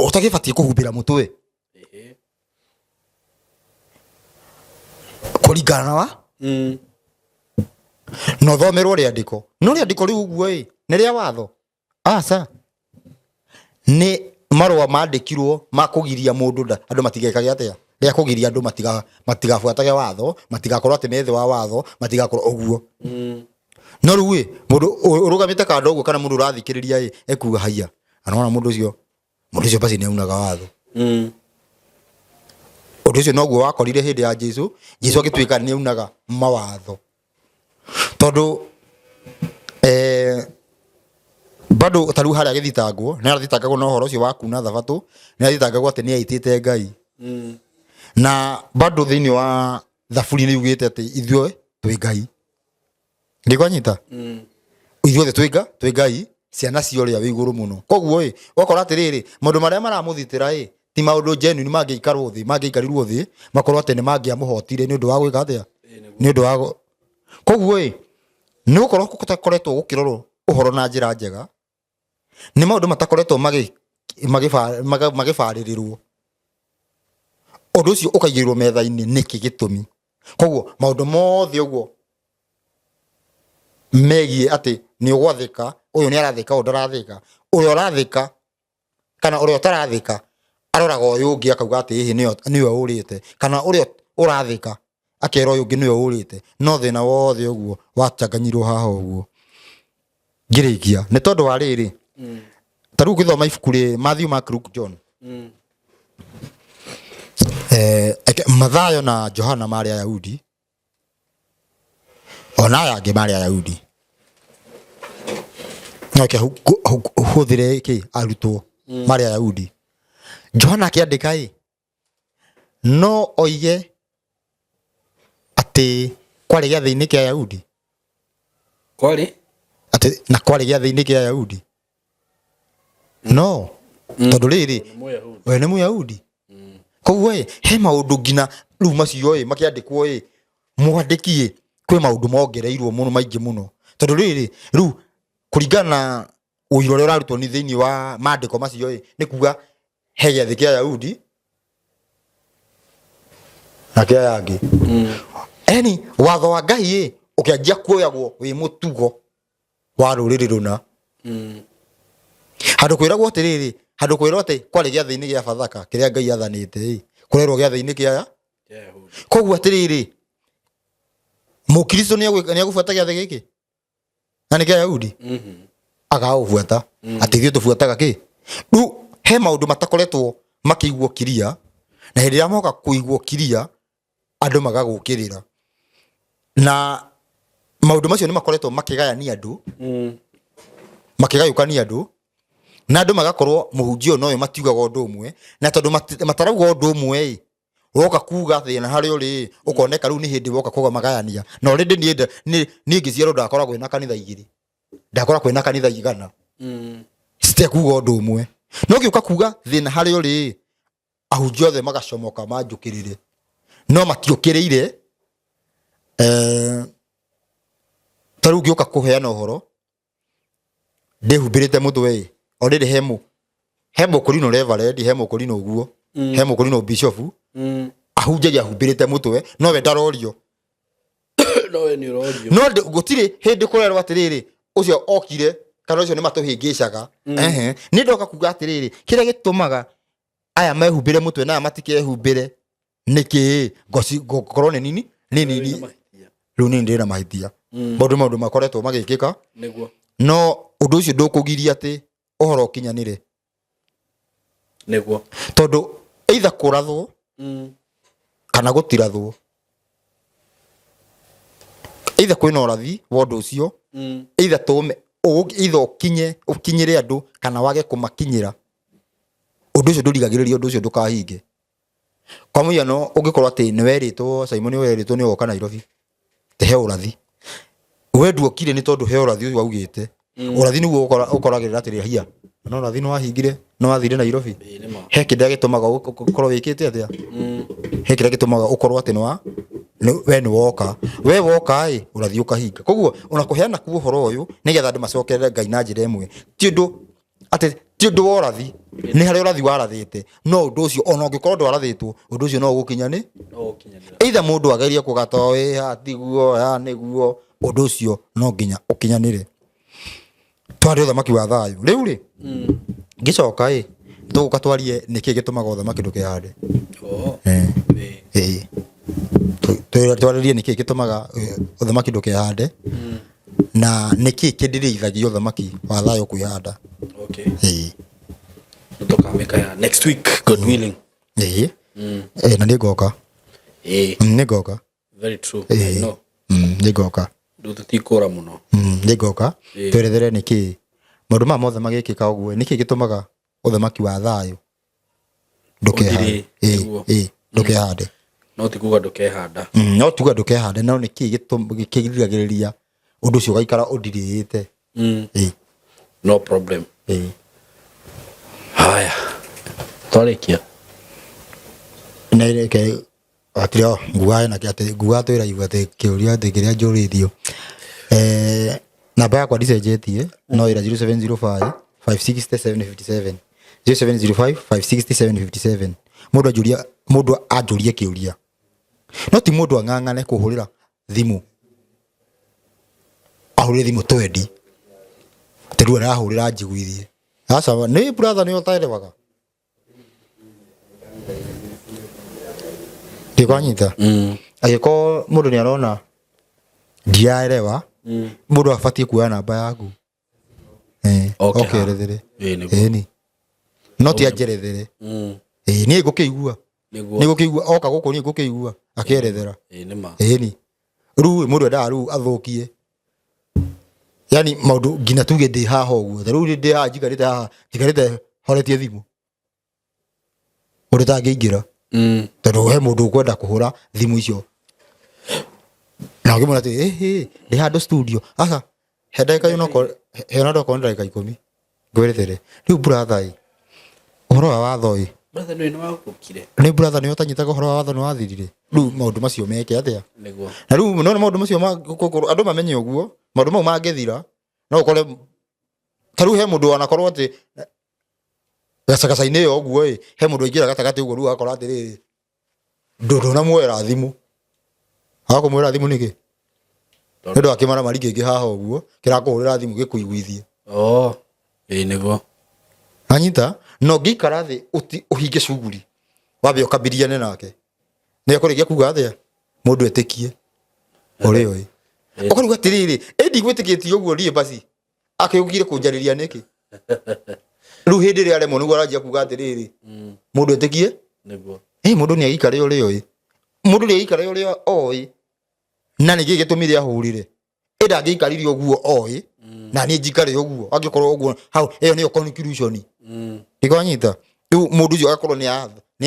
S1: utagibatie kuhumbira mutwe kuringana na wa no thomerwo riandiko no riandiko riu uguo ni ria watho aca ni marwa mandikirwo makugiria mundu nda andu matigekage atia ria kugiria andu matigabuatage watho matigakorwo ati methe wa watho matigakorwo uguo no riu mundu urugamite kando uguo kana mundu urathikiriria ekuga haiya anona mundu ucio basi ni aunaga watho undu ucio noguo wakorire hindi ya Jesu agituika ni aunaga mawatho tondu bado taru haria githitangwo na athitangagwo no horo ucio waku na thabatu ni athitangagwo ati ni aitite Ngai na bado thini wa thaburi ni ugite ati ithwe twi Ngai ndikonyita ithwe twi Ngai ciana cio ria wi iguru muno koguo wakora atiriri maundu maria maramuthitira ti maundu genuine mangiikarwo thi mangiikarirwo thi makorwo ati ni mangiamuhotire ni undu wa gwika atia ni undu wa koguo ni gukorwo kutakoretwo gukirorwo uhoro na njira njega ni maundu matakoretwo magibaririrwo undu ucio ukaigirwo metha-ini niki gitumi koguo maundu mothe uguo megie ati ni ugwathika uyu ni arathika undu arathika uyu arathika kana uria utarathika aroraga uyu ungi akauga ati hihi niwe urite kana uria urathika akero uyu ungi niwe urite no thina wothe uguo wachanganyirwo haha uguo ngirikia ni tondu wa riri taru githoma ibuku ri Matthew, Mark, Luke, John Mathayo na Johana mari Ayahudi ona yangi mari Ayahudi okay huthire ki arutwo mari Ayahudi Johana akiandika no oige ati kwari giathini kia Ayahudi
S2: kwari
S1: giathini kia Ayahudi no tondu riri we ni Muyahudi koguo he maundu ngina riu macio makiandikwo mwandiki kwi maundu mongereirwo muno maingi muno tondu riri riu kuringana na uiro ria urarutwo ni thiini wa maandiko macio ni kuga he giathi kia Ayahudi na kia yangi eni watho wa Ngai ukianjia kuoyagwo wi mutugo wa ruriri runa handu kwiragwo atiriri handu kwirwo ati kwari giathi-ini gia Bathaka kiria Ngai athanite kurerwo giathi-ini kia koguo atiriri mukristo ni agubuata giathi giki na ni kia Ayahudi agaũbuata ati ithuĩ tubuataga ki riu he maundu matakoretwo makĩiguo kiria na hĩndĩ ĩrĩa moka kũiguo kiria andũ magagũkĩrĩra na maundu macio nĩ makoretwo makĩgayania andũ makĩgayũkania andũ na andũ magakorwo mũhunjia no yo matiugaga ũndũ ũmwe na tondũ matarauga ũndũ ũmwe woka kuga thĩna harĩa ũrĩ ũkoneka rĩu nĩ hĩndĩ woka kuga magayania na already niĩ ngĩciarwo ndakoragwo na kanitha igĩrĩ ndakoragwo na kanitha igana sitekuga ũndũ ũmwe no gĩũka kuga thĩna harĩa ũrĩ ahunjia othe magacomoka manjũkĩrĩre no matiũkĩrĩire tarĩu ngĩũka kũheana ũhoro ndĩhumbĩrĩte mũtwe already he mũkũrinũ reverend he mũkũrinũ ũguo he mũkũrinũ bishop ahunjagia ahumbĩrĩte mũtwe no we ndarorio no gũtirĩ hĩndĩ kũrerwo atĩrĩrĩ ucio okire kana ucio nĩ matũhĩngĩcaga nĩ ndoka kuga atĩrĩrĩ kĩrĩa gĩtũmaga aya mehumbĩre mũtwe na matikehumbĩre nĩkĩ ngorwo nĩ nini rĩu nĩ ndĩna mahĩtia maũndũ makoretwo magĩkĩka no ũndũ ũcio ndũkũgiria atĩ ũhoro ũkinyanĩre
S2: nĩguo
S1: tondũ either kũrathwo kana gũtirathwo either kwĩna ũrathi wa ũndũ ũcio either tũme either ũkinyĩre andũ kana wage kũmakinyĩra ũndũ ũcio ndũrigagĩrĩria ũndũ ũcio ndũkahinge kwa mũhiano ũngĩkorwo atĩ nĩ werĩtwo Simon werĩtwo nĩ woka Nairobi te he ũrathi we nduokire nĩ tondũ he ũrathi ũcio waugĩte ũrathi nĩguo ũkoragĩrĩra atĩrĩ hia no ũrathi nĩ wahingire no wathire Nairobi he kĩrĩa gĩtũmaga ũkorwo wĩkĩte atĩa he kĩrĩa gĩtũmaga ũkorwo atĩ we nĩ woka we woka ũrathi ũkahinga koguo ona kũheana kuo ũhoro ũyũ nĩgetha andũ macokerere Ngai na njĩra ĩmwe ti ũndũ wa ũrathi nĩ harĩa ũrathi warathĩte no ũndũ ũcio ona ũngĩkorwo ndwarathĩtwo ũndũ ũcio no ũgũkinyane either mũndũ agerie kũgata tiguo nĩguo ũndũ ũcio no nginya ũkinyanĩre twari ũthamaki wa thayũ rĩu rĩ ngĩcoka tũgũka twarie nĩkĩ gĩtũmaga ũthamaki ndũkehande twarĩrie nĩkĩ gĩtũmaga ũthamaki ndũkehande na nĩkĩ kĩndĩrĩithagia ũthamaki wa thayũ kwĩhanda
S2: tukameka next week God willing
S1: na nĩngoka nĩngoka
S2: very true I know
S1: nĩngoka
S2: tutikora muno
S1: nĩngoka twerethere nĩkĩ maũndũ ma mothe magĩkĩka ũguo nĩkĩ gĩtũmaga ũthamaki wa thayũ ndũkehande ndũkehande
S2: no tikuga ndũkehanda
S1: no tuga ndũkehande no nĩkĩ gĩkĩgiragĩrĩria ũndũ ũcio ũgaikara ũndirĩte
S2: no problem haya twarĩkia
S1: nĩreke atĩrĩ nguaye na kĩate nguaye twĩra igua atĩ kĩũria atĩ kĩrĩa njũrĩthio namba yakwa ndicenjetie no ĩra 0705 560 757 0705 560 757 mũndũ anjũrie kĩũria no ti mũndũ ang'ang'ane kũhũrĩra thimũ ahũrĩre thimũ twendi tĩrũ arahũrĩra njiguithie aca nĩ brother nĩ ũtaerewaga ndĩkwanyita agĩkorwo mũndũ nĩ arona ndiaerewa mũndũ abatiĩ kuoya namba yaku okerethere ĩni no ti anjerethere niĩ ngũkĩigua oka gũkũ niĩ ngũkĩigua akĩerethera ĩni rĩu mũndũ endaga rĩu athũkie yani maũndũ nginya tuge ndĩ haha ũguo rĩu ndĩ haha njikarĩte haha njikarĩte horetie thimũ uri tangĩingĩra tondũ he mũndũ ũkwenda kũhũra thimũ icio na ngĩmwĩra atĩ ndĩ handũ studio aka he ndagĩka he na ndoko ndagĩka 10 ngwĩrĩtere rĩu brother ũhoro wa watho
S2: brother nĩ wagũkire
S1: nĩ brother nĩ ũtanyitaga ũhoro wa watho nĩ wathirire rĩu maũndũ macio meke atĩa
S2: nĩguo
S1: na rĩu no maũndũ macio andũ mamenye ũguo maũndũ mau mangĩthira no ũkore tarĩu he mũndũ wanakorwo atĩ gacagaca-inĩ ĩyo ũguo he mũndũ aingĩra gatagatĩ ũguo rĩu akora atĩrĩrĩ ndũnamwĩra thimũ akũmwĩra thimũ nĩkĩ nĩ ũndũ akĩmara mari kĩngĩ haha ũguo kĩrakũhũrĩra thimũ gĩkũiguithie
S2: nĩguo
S1: anyita no ngĩikara thĩ ũhinge cuguri wambe ũkambiriane nake nĩ ekũrĩkia kuga atĩa mũndũ etĩkie ũrĩ ũĩ ũkaruga atĩrĩrĩ ndigwĩtĩkĩtie ũguo niĩ basi akĩũgire kũnjarĩria nĩkĩ rĩu hĩndĩ ĩrĩa aremwo nĩguo aranjia kuga atĩrĩrĩ mũndũ etĩkie
S2: nĩguo
S1: mũndũ nĩ agĩikare ũrĩ ũĩ mũndũ nĩ agĩikare ũrĩ ũĩ na nĩkĩ gĩtũmire ahũrire ndangĩikarire ũguo oĩ na niĩ njikare ũguo angĩkorwo ũguo hau ĩyo nĩyo conclusion ndĩkwanyita rĩu mũndũ ũcio agakorwo nĩ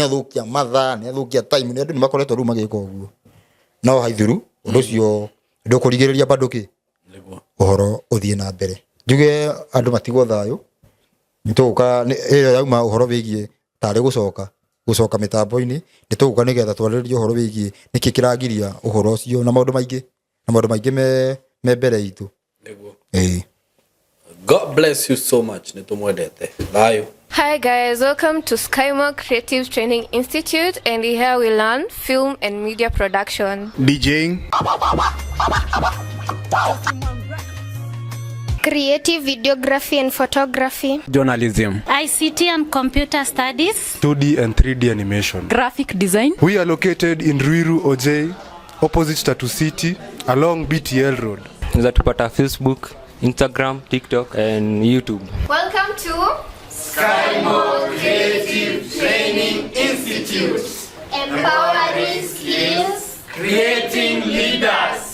S1: athũkia mathaa nĩ athũkia time nĩ andũ nĩ makoretwo rĩu magĩka ũguo no haithuru ũndũ ũcio ndũkũrigĩrĩria bandũ kĩ ũhoro ũthiĩ na mbere njuge andũ matigwo thayũ nĩtũgũka ĩyo yauma ũhoro wĩgiĩ tarĩ gũcoka mĩtambo-inĩ nĩtũgũka nĩgetha twarĩrĩrie ũhoro wĩgiĩ nĩkĩ kĩragiria ũhoro ũcio na maũndũ maingĩ me mbere itũ.
S2: God bless you so much. Nitumwendete. Bye.
S4: Hi guys, welcome to Skymark Creative Training Institute, and here we learn film and media production,
S5: DJing,
S6: creative videography and photography,
S5: journalism,
S7: ICT and computer studies,
S5: 2D and 3D animation,
S7: graphic design.
S5: We are located in Ruiru OJ, opposite Tatu City, along BTL Road.
S8: Zatupata Facebook, Instagram, TikTok and YouTube.
S4: Welcome to
S9: Skymark Creative Training Institute.
S4: Empowering skills,
S9: creating leaders.